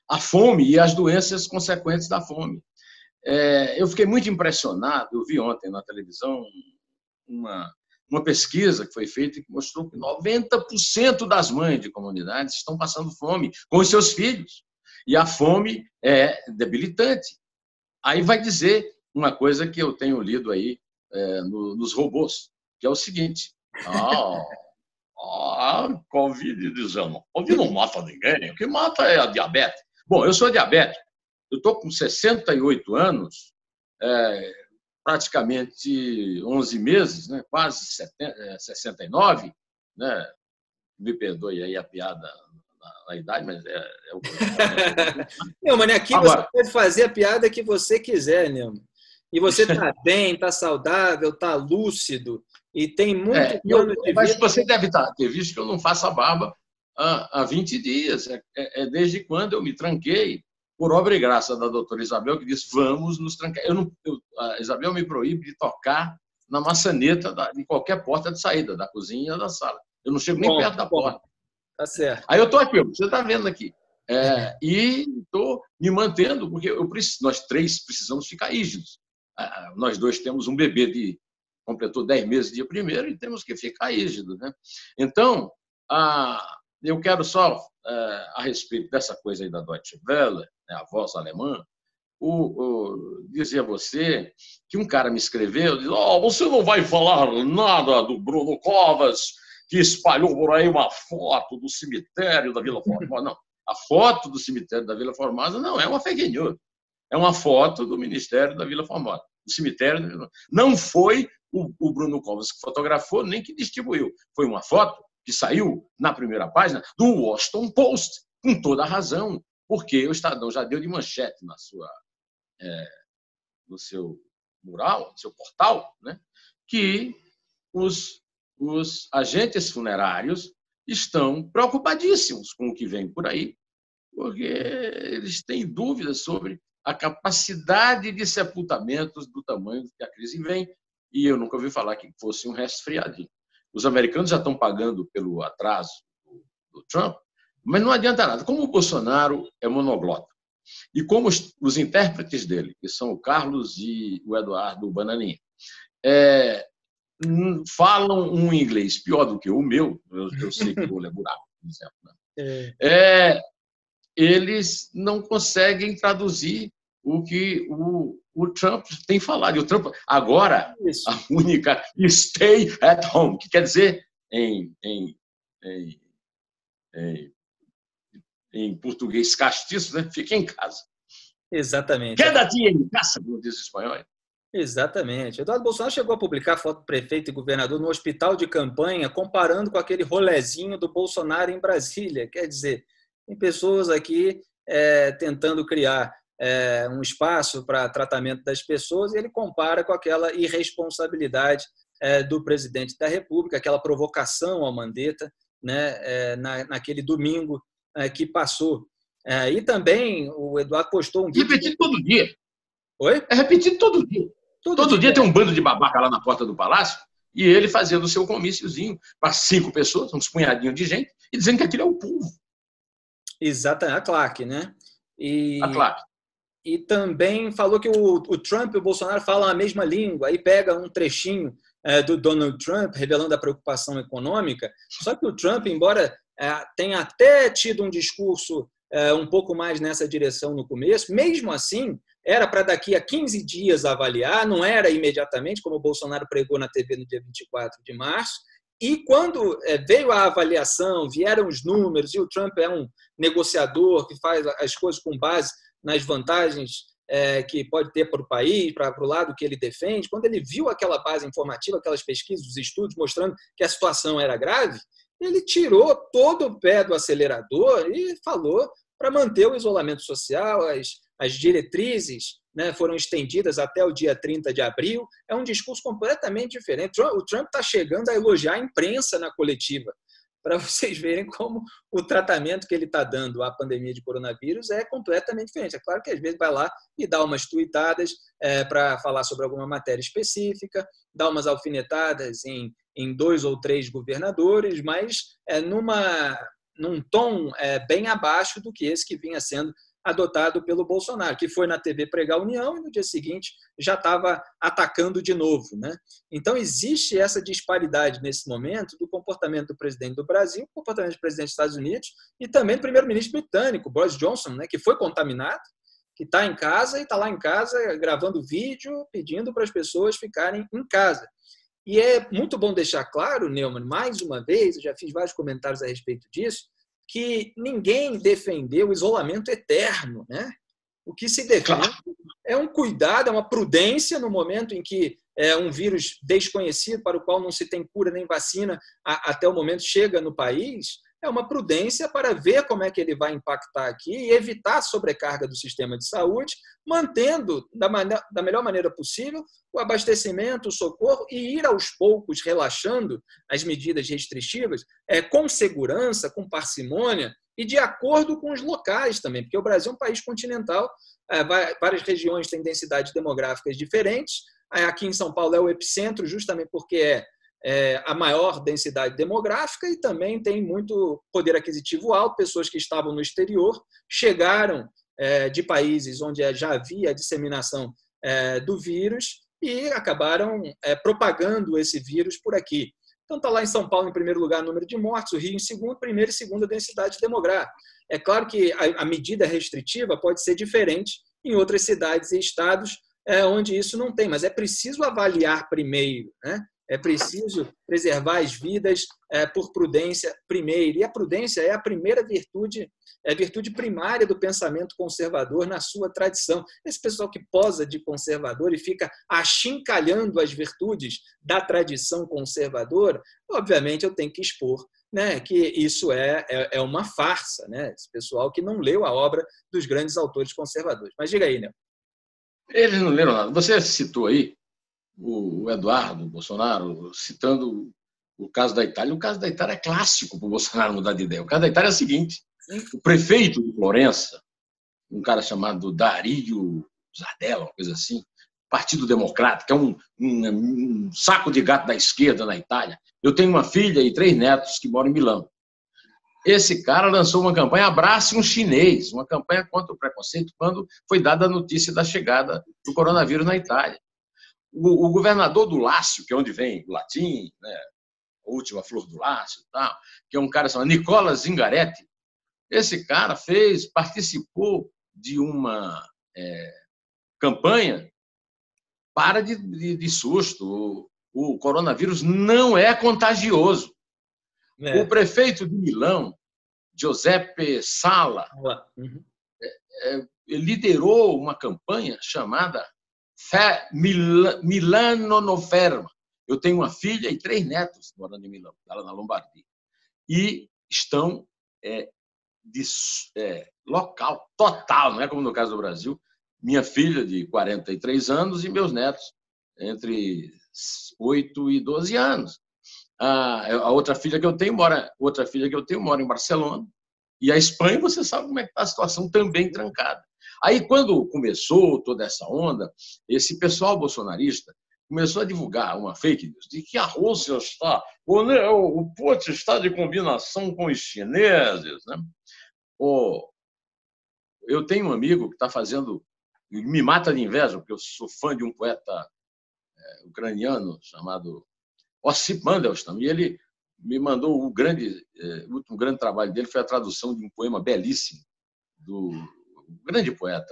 A fome e as doenças consequentes da fome. Eu fiquei muito impressionado, eu vi ontem na televisão uma pesquisa que foi feita que mostrou que 90% das mães de comunidades estão passando fome com os seus filhos. E a fome é debilitante. Aí vai dizer uma coisa que eu tenho lido aí nos robôs, que é o seguinte: Covid-19. Covid não mata ninguém, o que mata é a diabetes. Bom, eu sou diabético, eu estou com 68 anos, praticamente 11 meses, né? Quase 69, né? Me perdoe aí a piada na idade, mas é o que Neumann, aqui agora, você pode fazer a piada que você quiser, Neumann. E você está bem, está saudável, está lúcido e tem muito anos de vida. Mas você deve ter visto que eu não faço a barba há 20 dias. Desde quando eu me tranquei, por obra e graça da doutora Isabel, que disse, vamos nos trancar. A Isabel me proíbe de tocar na maçaneta de qualquer porta de saída, da cozinha e da sala. Eu não chego nem perto da porta. Tá certo. Aí eu estou aqui, você está vendo aqui. E estou me mantendo, porque nós três precisamos ficar rígidos. Nós dois temos um bebê que completou 10 meses dia 1º e temos que ficar rígidos, né? Então, eu quero só, a respeito dessa coisa aí da Deutsche Welle, né, a voz alemã, dizer a você que um cara me escreveu, diz, você não vai falar nada do Bruno Covas, que espalhou por aí uma foto do cemitério da Vila Formosa. Não, a foto do cemitério da Vila Formosa não é uma fake news. É uma foto do Ministério da Vila Formosa, do cemitério da Vila Formosa. Não foi o Bruno Covas que fotografou, nem que distribuiu. Foi uma foto que saiu na primeira página do Washington Post, com toda a razão, porque o Estadão já deu de manchete no seu mural, no seu portal, né, que os agentes funerários estão preocupadíssimos com o que vem por aí, porque eles têm dúvidas sobre a capacidade de sepultamentos do tamanho que a crise vem, e eu nunca ouvi falar que fosse um resfriadinho. Os americanos já estão pagando pelo atraso do Trump, mas não adianta nada. Como o Bolsonaro é monoglota, e como os intérpretes dele, que são o Carlos e o Eduardo Bananinha, falam um inglês pior do que o meu, eu sei que o rolo é buraco, por exemplo, né? Eles não conseguem traduzir o que o Trump tem falado. E o Trump, agora, a única stay at home, que quer dizer, em português castiço, né? Fica em casa. Exatamente. Quédate em casa, como diz o espanhol. Exatamente. Eduardo Bolsonaro chegou a publicar foto do prefeito e governador no hospital de campanha, comparando com aquele rolezinho do Bolsonaro em Brasília. Quer dizer, tem pessoas aqui tentando criar um espaço para tratamento das pessoas, e ele compara com aquela irresponsabilidade do presidente da República, aquela provocação ao Mandetta, né, naquele domingo que passou. E também o Eduardo postou um vídeo... Repetido todo dia. Oi? É repetido todo dia. Todo dia tem um bando de babaca lá na porta do palácio e ele fazendo o seu comíciozinho para 5 pessoas, uns punhadinhos de gente, e dizendo que aquilo é o povo. Exatamente, a claque, né? A claque. E também falou que o Trump e o Bolsonaro falam a mesma língua, aí pega um trechinho do Donald Trump revelando a preocupação econômica, só que o Trump, embora tenha até tido um discurso um pouco mais nessa direção no começo, mesmo assim, era para daqui a 15 dias avaliar, não era imediatamente, como o Bolsonaro pregou na TV no dia 24 de março, e quando veio a avaliação, vieram os números, e o Trump é um negociador que faz as coisas com base nas vantagens que pode ter para o país, para o lado que ele defende, quando ele viu aquela base informativa, aquelas pesquisas, os estudos mostrando que a situação era grave, ele tirou todo o pé do acelerador e falou para manter o isolamento social, as diretrizes, né, foram estendidas até o dia 30 de abril. É um discurso completamente diferente. O Trump está chegando a elogiar a imprensa na coletiva, para vocês verem como o tratamento que ele está dando à pandemia de coronavírus é completamente diferente. É claro que às vezes vai lá e dá umas tuitadas para falar sobre alguma matéria específica, dá umas alfinetadas em 2 ou 3 governadores, mas num tom bem abaixo do que esse que vinha sendo adotado pelo Bolsonaro, que foi na TV pregar a União e no dia seguinte já estava atacando de novo, né? Então, existe essa disparidade nesse momento do comportamento do presidente do Brasil, do comportamento do presidente dos Estados Unidos e também do primeiro-ministro britânico, Boris Johnson, né, que foi contaminado, que está em casa e está lá em casa gravando vídeo, pedindo para as pessoas ficarem em casa. E é muito bom deixar claro, Neumann, mais uma vez, eu já fiz vários comentários a respeito disso, que ninguém defendeu o isolamento eterno, né? O que se defende é um cuidado, é uma prudência no momento em que um vírus desconhecido, para o qual não se tem cura nem vacina até o momento chega no país, é uma prudência para ver como é que ele vai impactar aqui e evitar a sobrecarga do sistema de saúde, mantendo da melhor maneira possível o abastecimento, o socorro e ir aos poucos relaxando as medidas restritivas com segurança, com parcimônia e de acordo com os locais também, porque o Brasil é um país continental, várias regiões têm densidades demográficas diferentes. Aqui em São Paulo é o epicentro, justamente porque a maior densidade demográfica e também tem muito poder aquisitivo alto. Pessoas que estavam no exterior chegaram de países onde já havia a disseminação do vírus e acabaram propagando esse vírus por aqui. Então, está lá em São Paulo, em primeiro lugar, o número de mortes, o Rio em segundo, primeira e segunda densidade demográfica. É claro que a medida restritiva pode ser diferente em outras cidades e estados onde isso não tem. Mas é preciso avaliar primeiro, né? É preciso preservar as vidas por prudência primeiro. E a prudência é a primeira virtude, é a virtude primária do pensamento conservador na sua tradição. Esse pessoal que posa de conservador e fica achincalhando as virtudes da tradição conservadora, obviamente eu tenho que expor, né, que isso é uma farsa, né? Esse pessoal que não leu a obra dos grandes autores conservadores. Mas diga aí, né? Eles não leram nada. Você citou aí o Eduardo Bolsonaro, citando o caso da Itália. O caso da Itália é clássico para o Bolsonaro mudar de ideia. O caso da Itália é o seguinte: o prefeito de Florença, um cara chamado Dario Zardella, uma coisa assim, Partido Democrata, que é um saco de gato da esquerda na Itália. Eu tenho uma filha e 3 netos que moram em Milão. Esse cara lançou uma campanha Abrace um Chinês, uma campanha contra o preconceito, quando foi dada a notícia da chegada do coronavírus na Itália. O governador do Lácio, que é onde vem o latim, né, a última flor do Lácio, tal, que é um cara chamado Nicola Zingaretti, esse cara participou de uma campanha para de susto. O coronavírus não é contagioso. O prefeito de Milão, Giuseppe Sala, liderou uma campanha chamada Milano no Ferma. Eu tenho uma filha e 3 netos morando em Milão, lá na Lombardia. E estão local, total, não é como no caso do Brasil. Minha filha de 43 anos e meus netos entre 8 e 12 anos. A outra filha que eu tenho mora em Barcelona. E a Espanha, você sabe como é que está a situação, também trancada. Aí, quando começou toda essa onda, esse pessoal bolsonarista começou a divulgar uma fake news de que a Rússia está... O Putin está de combinação com os chineses. Né? Eu tenho um amigo que está fazendo... Me mata de inveja, porque eu sou fã de um poeta ucraniano chamado Ossip Mandelstam, e ele me mandou o último grande trabalho dele foi a tradução de um poema belíssimo do grande poeta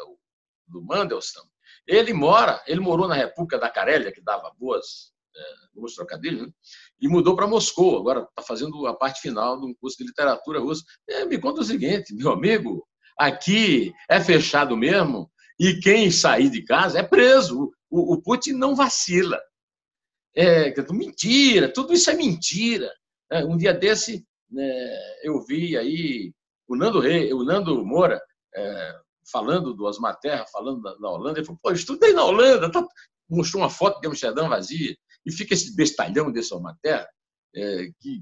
do Mandelstam. Ele morou na República da Carélia, que dava bons trocadilhos, né? E mudou para Moscou. Agora está fazendo a parte final de um curso de literatura russa. Me conta o seguinte, meu amigo, aqui é fechado mesmo e quem sair de casa é preso. O Putin não vacila. Mentira, tudo isso é mentira. Um dia desse, eu vi aí o Nando Moura falando do Osmar Terra, falando da Holanda. Ele falou, pô, eu estudei na Holanda. Mostrou uma foto de Amsterdã vazia. E fica esse bestalhão desse Osmar Terra, que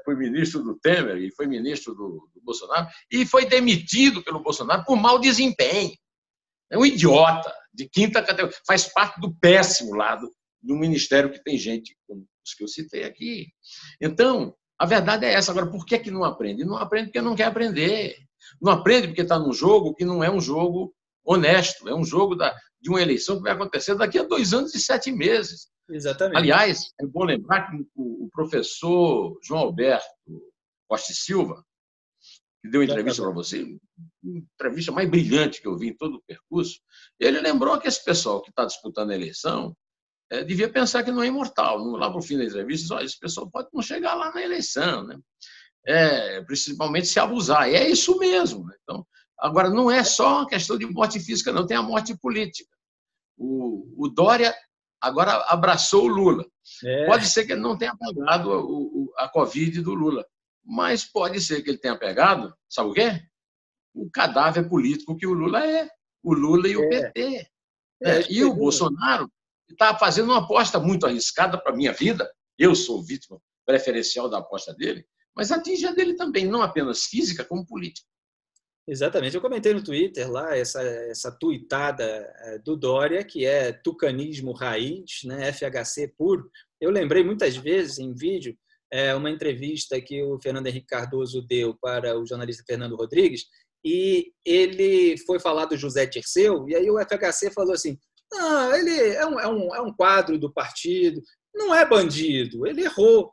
foi ministro do Temer e foi ministro do Bolsonaro, e foi demitido pelo Bolsonaro por mau desempenho. É um idiota de quinta categoria. Faz parte do péssimo lado do ministério que tem gente como os que eu citei aqui. Então, a verdade é essa. Agora, por que não aprende? Não aprende porque não quer aprender. Não aprende porque está num jogo que não é um jogo honesto. É um jogo de uma eleição que vai acontecer daqui a 2 anos e 7 meses. Exatamente. Aliás, é bom lembrar que o professor João Alberto Costa e Silva, que deu entrevista para você, a entrevista mais brilhante que eu vi em todo o percurso, ele lembrou que esse pessoal que está disputando a eleição devia pensar que não é imortal. Lá para o fim da entrevista, esse pessoal pode não chegar lá na eleição, né? Principalmente se abusar. E é isso mesmo. Né? Então, agora, não é só uma questão de morte física, não, tem a morte política. O Dória agora abraçou o Lula. Pode ser que ele não tenha pegado a Covid do Lula, mas pode ser que ele tenha pegado, sabe o quê? O cadáver político que o Lula é. O Lula e o PT. E o Bolsonaro está fazendo uma aposta muito arriscada para a minha vida. Eu sou vítima preferencial da aposta dele, mas atinge a dele também, não apenas física, como política. Exatamente. Eu comentei no Twitter lá essa tuitada do Dória, que é tucanismo raiz, né? FHC puro. Eu lembrei muitas vezes em vídeo uma entrevista que o Fernando Henrique Cardoso deu para o jornalista Fernando Rodrigues, e ele foi falar do José Dirceu, e aí o FHC falou assim, ele é um quadro do partido, não é bandido, ele errou.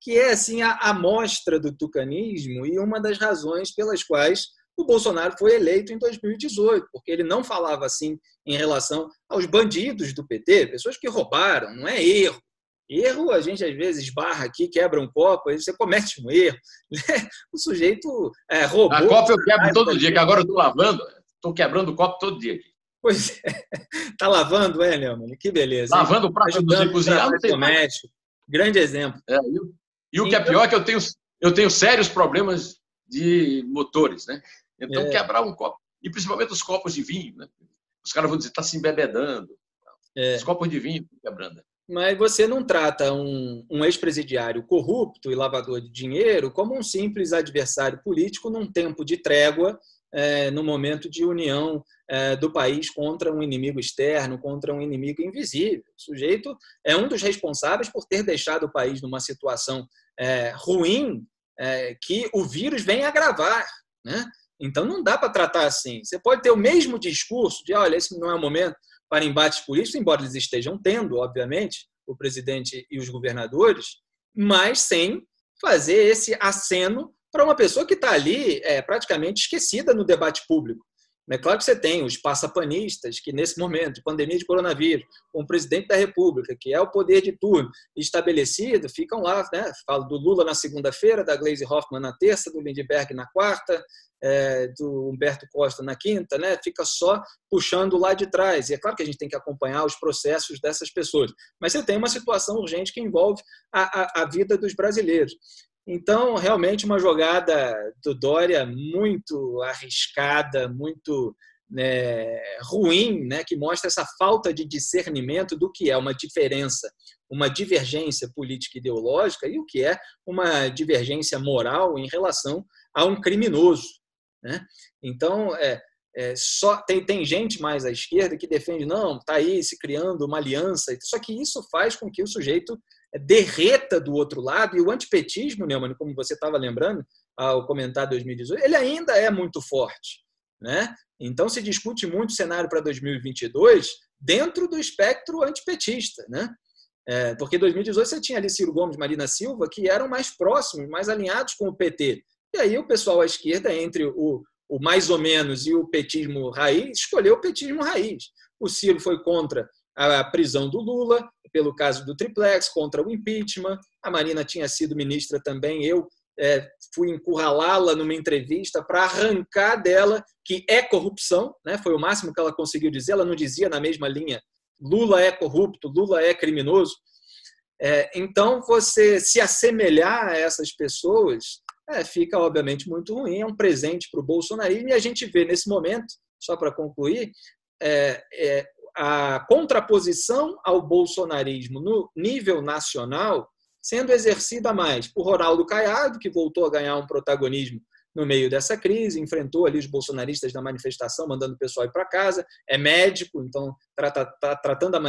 Que é assim a amostra do tucanismo e uma das razões pelas quais o Bolsonaro foi eleito em 2018, porque ele não falava assim em relação aos bandidos do PT, pessoas que roubaram, não é erro. Erro, a gente às vezes esbarra aqui, quebra um copo, aí você comete um erro. O sujeito roubou. A copa eu quebro todo dia, que agora eu estou lavando, estou quebrando o copo todo dia aqui. Pois é. Está lavando, Neumann? Que beleza. Lavando o prato de cozinhar, não tem doméstico. Grande exemplo. E o que é pior é que eu tenho sérios problemas de motores, né? Então, quebrar um copo, e principalmente os copos de vinho, né? Os caras vão dizer, está se embebedando. Os copos de vinho quebrando. Mas você não trata um ex-presidiário corrupto e lavador de dinheiro como um simples adversário político num tempo de trégua, no momento de união do país contra um inimigo externo, contra um inimigo invisível. O sujeito é um dos responsáveis por ter deixado o país numa situação ruim, que o vírus vem agravar, né? Então, não dá para tratar assim. Você pode ter o mesmo discurso de, olha, esse não é o momento para embates políticos, embora eles estejam tendo, obviamente, o presidente e os governadores, mas sem fazer esse aceno para uma pessoa que está ali praticamente esquecida no debate público. É claro que você tem os passapanistas que, nesse momento de pandemia de coronavírus, com o presidente da República, que é o poder de turno estabelecido, ficam lá, né? Falo do Lula na segunda-feira, da Gleisi Hoffmann na terça, do Lindbergh na quarta, do Humberto Costa na quinta, né? Fica só puxando lá de trás. E é claro que a gente tem que acompanhar os processos dessas pessoas, mas você tem uma situação urgente que envolve a vida dos brasileiros. Então, realmente, uma jogada do Dória muito arriscada, muito ruim, né, que mostra essa falta de discernimento do que é uma diferença, uma divergência política e ideológica e o que é uma divergência moral em relação a um criminoso, né? Então, só tem gente mais à esquerda que defende, não, está aí se criando uma aliança, só que isso faz com que o sujeito derreta do outro lado, e o antipetismo, Neumann, como você estava lembrando ao comentar 2018, ele ainda é muito forte, né? Então se discute muito o cenário para 2022 dentro do espectro antipetista, né? Porque em 2018 você tinha ali Ciro Gomes, Marina Silva, que eram mais próximos, mais alinhados com o PT. E aí o pessoal à esquerda, entre o mais ou menos e o petismo raiz, escolheu o petismo raiz. O Ciro foi contra a prisão do Lula, pelo caso do triplex, contra o impeachment. A Marina tinha sido ministra também. Eu fui encurralá-la numa entrevista para arrancar dela que é corrupção, né? Foi o máximo que ela conseguiu dizer. Ela não dizia na mesma linha Lula é corrupto, Lula é criminoso. Então, você se assemelhar a essas pessoas fica, obviamente, muito ruim. É um presente para o bolsonarismo. E a gente vê, nesse momento, só para concluir, a contraposição ao bolsonarismo no nível nacional sendo exercida mais por Ronaldo Caiado, que voltou a ganhar um protagonismo no meio dessa crise, enfrentou ali os bolsonaristas na manifestação, mandando o pessoal ir para casa, é médico, então está tratando a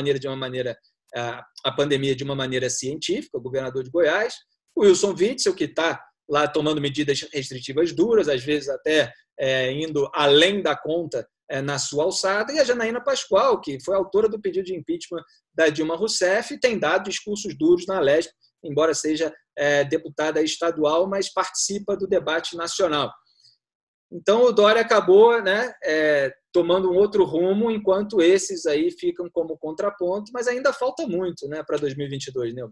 pandemia de uma maneira científica, o governador de Goiás, o Wilson Witzel, que está lá tomando medidas restritivas duras, às vezes até indo além da conta na sua alçada, e a Janaína Pascoal, que foi autora do pedido de impeachment da Dilma Rousseff, e tem dado discursos duros na Alesp, embora seja deputada estadual, mas participa do debate nacional. Então, o Dória acabou, né, tomando um outro rumo, enquanto esses aí ficam como contraponto, mas ainda falta muito, né, para 2022, né?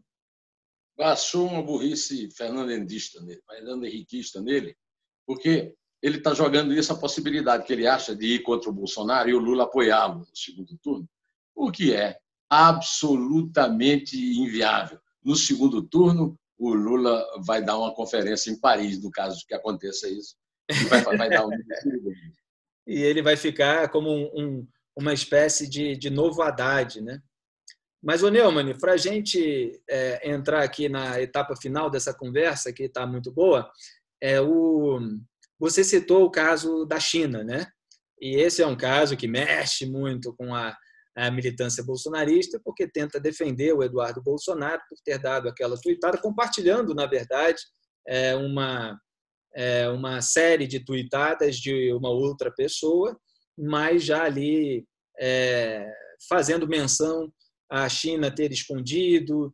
Passou uma burrice fernandendista nele, henriquista nele, porque ele está jogando isso, a possibilidade que ele acha de ir contra o Bolsonaro e o Lula apoiá-lo no segundo turno, o que é absolutamente inviável. No segundo turno, o Lula vai dar uma conferência em Paris, no caso de que aconteça isso, e vai dar um... E ele vai ficar como uma espécie de novo Haddad, né? Mas, Neumann, para a gente entrar aqui na etapa final dessa conversa, que está muito boa, você citou o caso da China, né? E esse é um caso que mexe muito com a militância bolsonarista, porque tenta defender o Eduardo Bolsonaro por ter dado aquela tuitada, compartilhando, na verdade, uma série de tuitadas de uma outra pessoa, mas já ali fazendo menção à China ter escondido,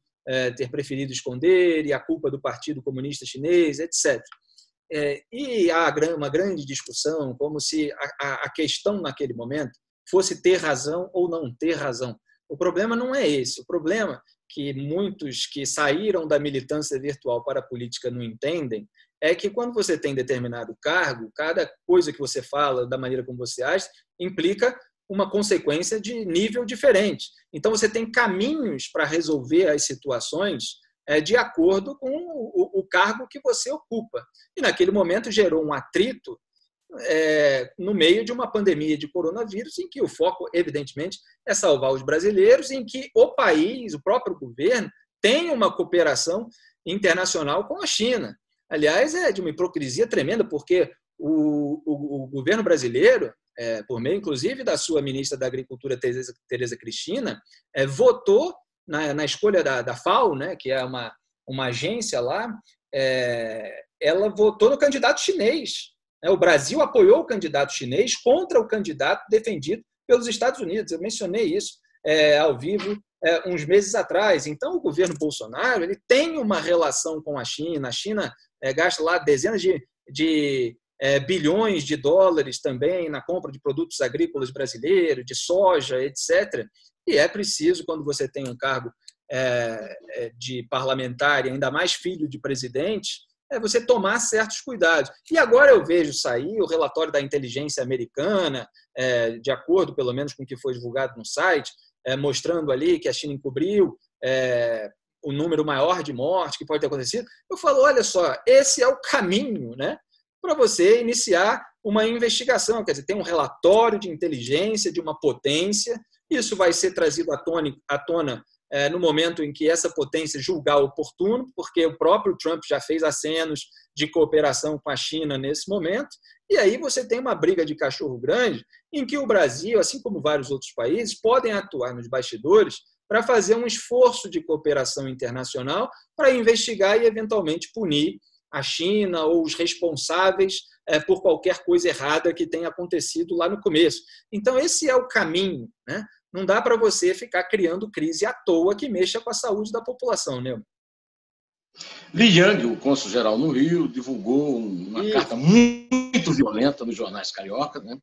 ter preferido esconder, e a culpa do Partido Comunista Chinês, etc. E há uma grande discussão, como se a questão naquele momento fosse ter razão ou não ter razão. O problema não é esse. O problema que muitos que saíram da militância virtual para a política não entendem é que quando você tem determinado cargo, cada coisa que você fala, da maneira como você age, implica uma consequência de nível diferente. Então, você tem caminhos para resolver as situações de acordo com o cargo que você ocupa. E, naquele momento, gerou um atrito no meio de uma pandemia de coronavírus, em que o foco, evidentemente, é salvar os brasileiros, em que o país, o próprio governo, tem uma cooperação internacional com a China. Aliás, é de uma hipocrisia tremenda, porque o governo brasileiro, por meio, inclusive, da sua ministra da Agricultura, Tereza Cristina, votou na escolha da FAO, né, que é uma agência lá, ela votou no candidato chinês. O Brasil apoiou o candidato chinês contra o candidato defendido pelos Estados Unidos. Eu mencionei isso ao vivo uns meses atrás. Então, o governo Bolsonaro ele tem uma relação com a China. A China gasta lá dezenas de bilhões de dólares também na compra de produtos agrícolas brasileiros, de soja, etc. E é preciso, quando você tem um cargo de parlamentar, e ainda mais filho de presidente, você tomar certos cuidados. E agora eu vejo sair o relatório da inteligência americana, de acordo, pelo menos, com o que foi divulgado no site, mostrando ali que a China encobriu o número maior de mortes que pode ter acontecido. Eu falo, olha só, esse é o caminho, né, para você iniciar uma investigação. Quer dizer, tem um relatório de inteligência de uma potência, isso vai ser trazido à tona no momento em que essa potência julgar oportuno, porque o próprio Trump já fez acenos de cooperação com a China nesse momento, e aí você tem uma briga de cachorro grande em que o Brasil, assim como vários outros países, podem atuar nos bastidores para fazer um esforço de cooperação internacional para investigar e, eventualmente, punir a China ou os responsáveis por qualquer coisa errada que tenha acontecido lá no começo. Então, esse é o caminho, né? Não dá para você ficar criando crise à toa que mexa com a saúde da população, né? Li Yang, o cônsul-geral no Rio, divulgou uma carta muito violenta nos jornais carioca, né?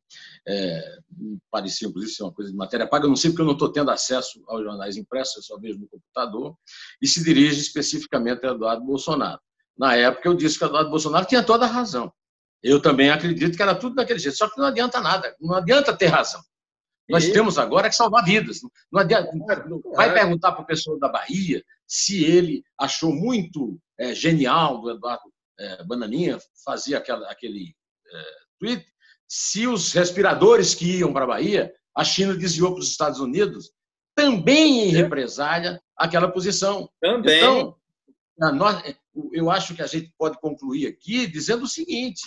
Parecia, inclusive, ser uma coisa de matéria paga. Eu não sei porque eu não estou tendo acesso aos jornais impressos, eu só vejo no computador, e se dirige especificamente a Eduardo Bolsonaro. Na época, eu disse que o Eduardo Bolsonaro tinha toda a razão. Eu também acredito que era tudo daquele jeito, só que não adianta nada, não adianta ter razão. Nós temos agora que salvar vidas. Não adianta, vai perguntar para o pessoal da Bahia se ele achou muito genial do Eduardo Bananinha fazer aquele tweet, se os respiradores que iam para a Bahia, a China desviou para os Estados Unidos, também em represália àquela posição. Também. Então, eu acho que a gente pode concluir aqui dizendo o seguinte: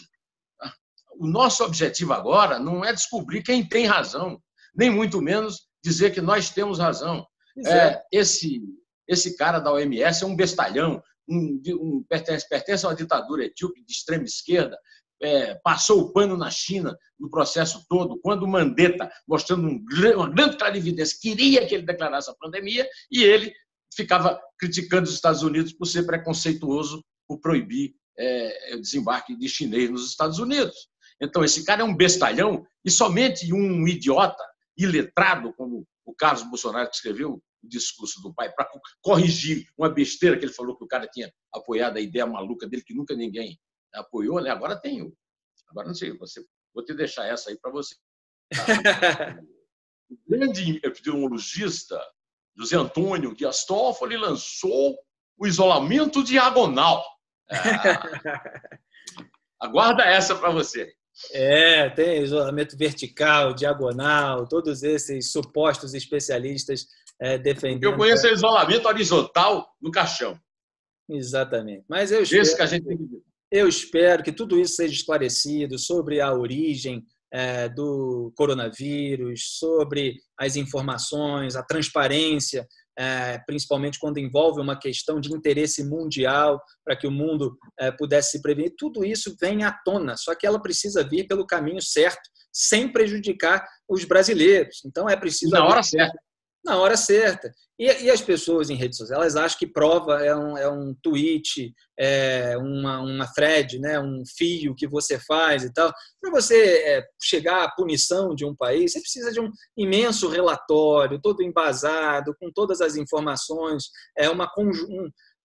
o nosso objetivo agora não é descobrir quem tem razão, nem muito menos dizer que nós temos razão. Esse cara da OMS é um bestalhão, pertence a uma ditadura etíope de extrema esquerda, passou o pano na China no processo todo, quando o Mandetta, mostrando uma grande clarividência, queria que ele declarasse a pandemia, e ele ficava criticando os Estados Unidos por ser preconceituoso, por proibir o desembarque de chinês nos Estados Unidos. Então, esse cara é um bestalhão, e somente um idiota iletrado, como o Carlos Bolsonaro, que escreveu o discurso do pai, para corrigir uma besteira que ele falou que o cara tinha apoiado a ideia maluca dele, que nunca ninguém apoiou, né? Agora tem. Agora não sei, vou te deixar essa aí para você. O grande epidemiologista José Antônio Dias Toffoli lançou o isolamento diagonal. Aguarda essa para você. Tem isolamento vertical, diagonal, todos esses supostos especialistas defendendo. Eu conheço isolamento horizontal no caixão. Exatamente. Mas eu espero que tudo isso seja esclarecido sobre a origem do coronavírus, sobre as informações, a transparência, principalmente quando envolve uma questão de interesse mundial, para que o mundo pudesse se prevenir. Tudo isso vem à tona, só que ela precisa vir pelo caminho certo, sem prejudicar os brasileiros. Então, é preciso... Na hora certa. na hora certa. E as pessoas em redes sociais, elas acham que prova é um tweet, uma thread, né? Um fio que você faz e tal. Para você chegar à punição de um país, você precisa de um imenso relatório, todo embasado, com todas as informações,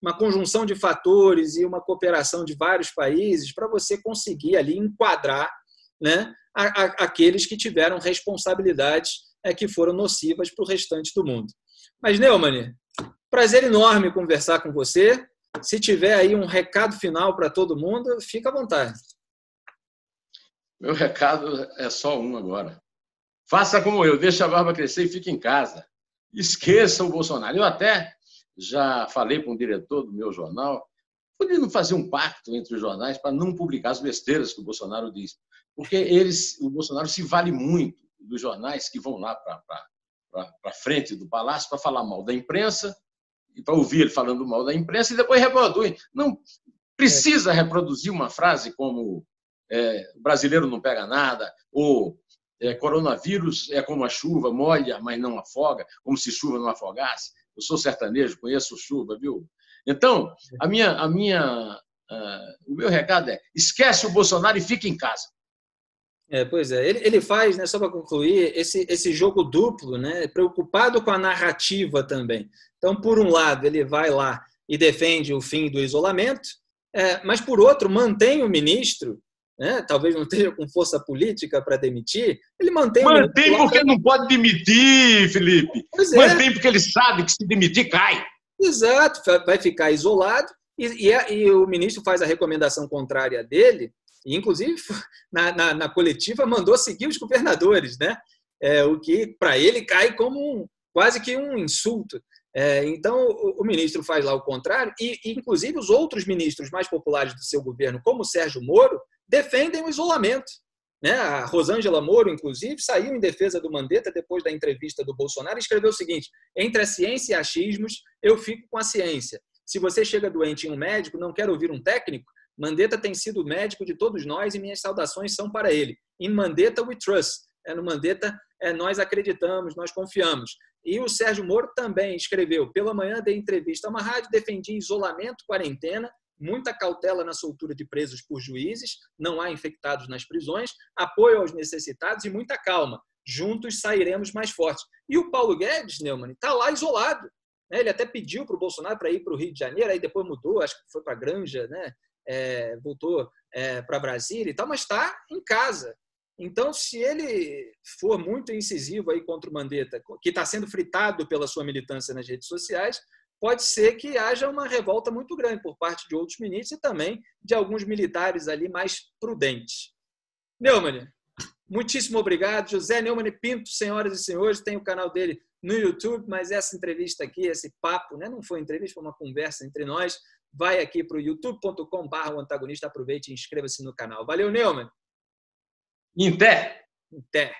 uma conjunção de fatores e uma cooperação de vários países para você conseguir ali enquadrar, né, aqueles que tiveram responsabilidades que foram nocivas para o restante do mundo. Mas, Neumann, prazer enorme conversar com você. Se tiver aí um recado final para todo mundo, fica à vontade. Meu recado é só um agora. Faça como eu, deixa a barba crescer e fique em casa. Esqueça o Bolsonaro. Eu até já falei com o diretor do meu jornal, podendo fazer um pacto entre os jornais para não publicar as besteiras que o Bolsonaro diz. Porque o Bolsonaro se vale muito dos jornais que vão lá para frente do Palácio para falar mal da imprensa, e para ouvir ele falando mal da imprensa, e depois reproduzem. Não precisa reproduzir uma frase como brasileiro não pega nada, ou coronavírus é como a chuva, molha, mas não afoga, como se chuva não afogasse. Eu sou sertanejo, conheço chuva, viu? Então, o meu recado é: esquece o Bolsonaro e fique em casa. Pois é, ele faz, né, só para concluir, esse jogo duplo, né, preocupado com a narrativa também. Então, por um lado, ele vai lá e defende o fim do isolamento, mas, por outro, mantém o ministro, né, talvez não esteja com força política para demitir, ele mantém o ministro. Mantém porque não pode demitir, Felipe. Mantém porque ele sabe que se demitir, cai. Exato, vai ficar isolado e o ministro faz a recomendação contrária dele. E, inclusive, na coletiva, mandou seguir os governadores, né? O que, para ele, cai como quase que um insulto. Então, o ministro faz lá o contrário e, inclusive, os outros ministros mais populares do seu governo, como o Sérgio Moro, defendem o isolamento. Né? A Rosângela Moro, inclusive, saiu em defesa do Mandetta depois da entrevista do Bolsonaro e escreveu o seguinte: entre a ciência e achismos, eu fico com a ciência. Se você chega doente em um médico, não quer ouvir um técnico, Mandetta tem sido o médico de todos nós e minhas saudações são para ele. In Mandetta we trust. No Mandetta nós acreditamos, nós confiamos. E o Sérgio Moro também escreveu: pela manhã dei entrevista a uma rádio, defendi isolamento, quarentena, muita cautela na soltura de presos por juízes, não há infectados nas prisões, apoio aos necessitados e muita calma. Juntos sairemos mais fortes. E o Paulo Guedes, Neumann, está lá isolado. Ele até pediu para o Bolsonaro para ir para o Rio de Janeiro, aí depois mudou, acho que foi para a Granja, né? Voltou para Brasília e tal, mas está em casa. Então, se ele for muito incisivo aí contra o Mandetta, que está sendo fritado pela sua militância nas redes sociais, pode ser que haja uma revolta muito grande por parte de outros ministros e também de alguns militares ali mais prudentes. Neumann, muitíssimo obrigado. José Neumann Pinto, senhoras e senhores, tem o canal dele no YouTube, mas essa entrevista aqui, esse papo, né, não foi entrevista, foi uma conversa entre nós, vai aqui para o youtube.com/o-antagonista. Aproveite e inscreva-se no canal. Valeu, Neumann. Em pé. Em pé.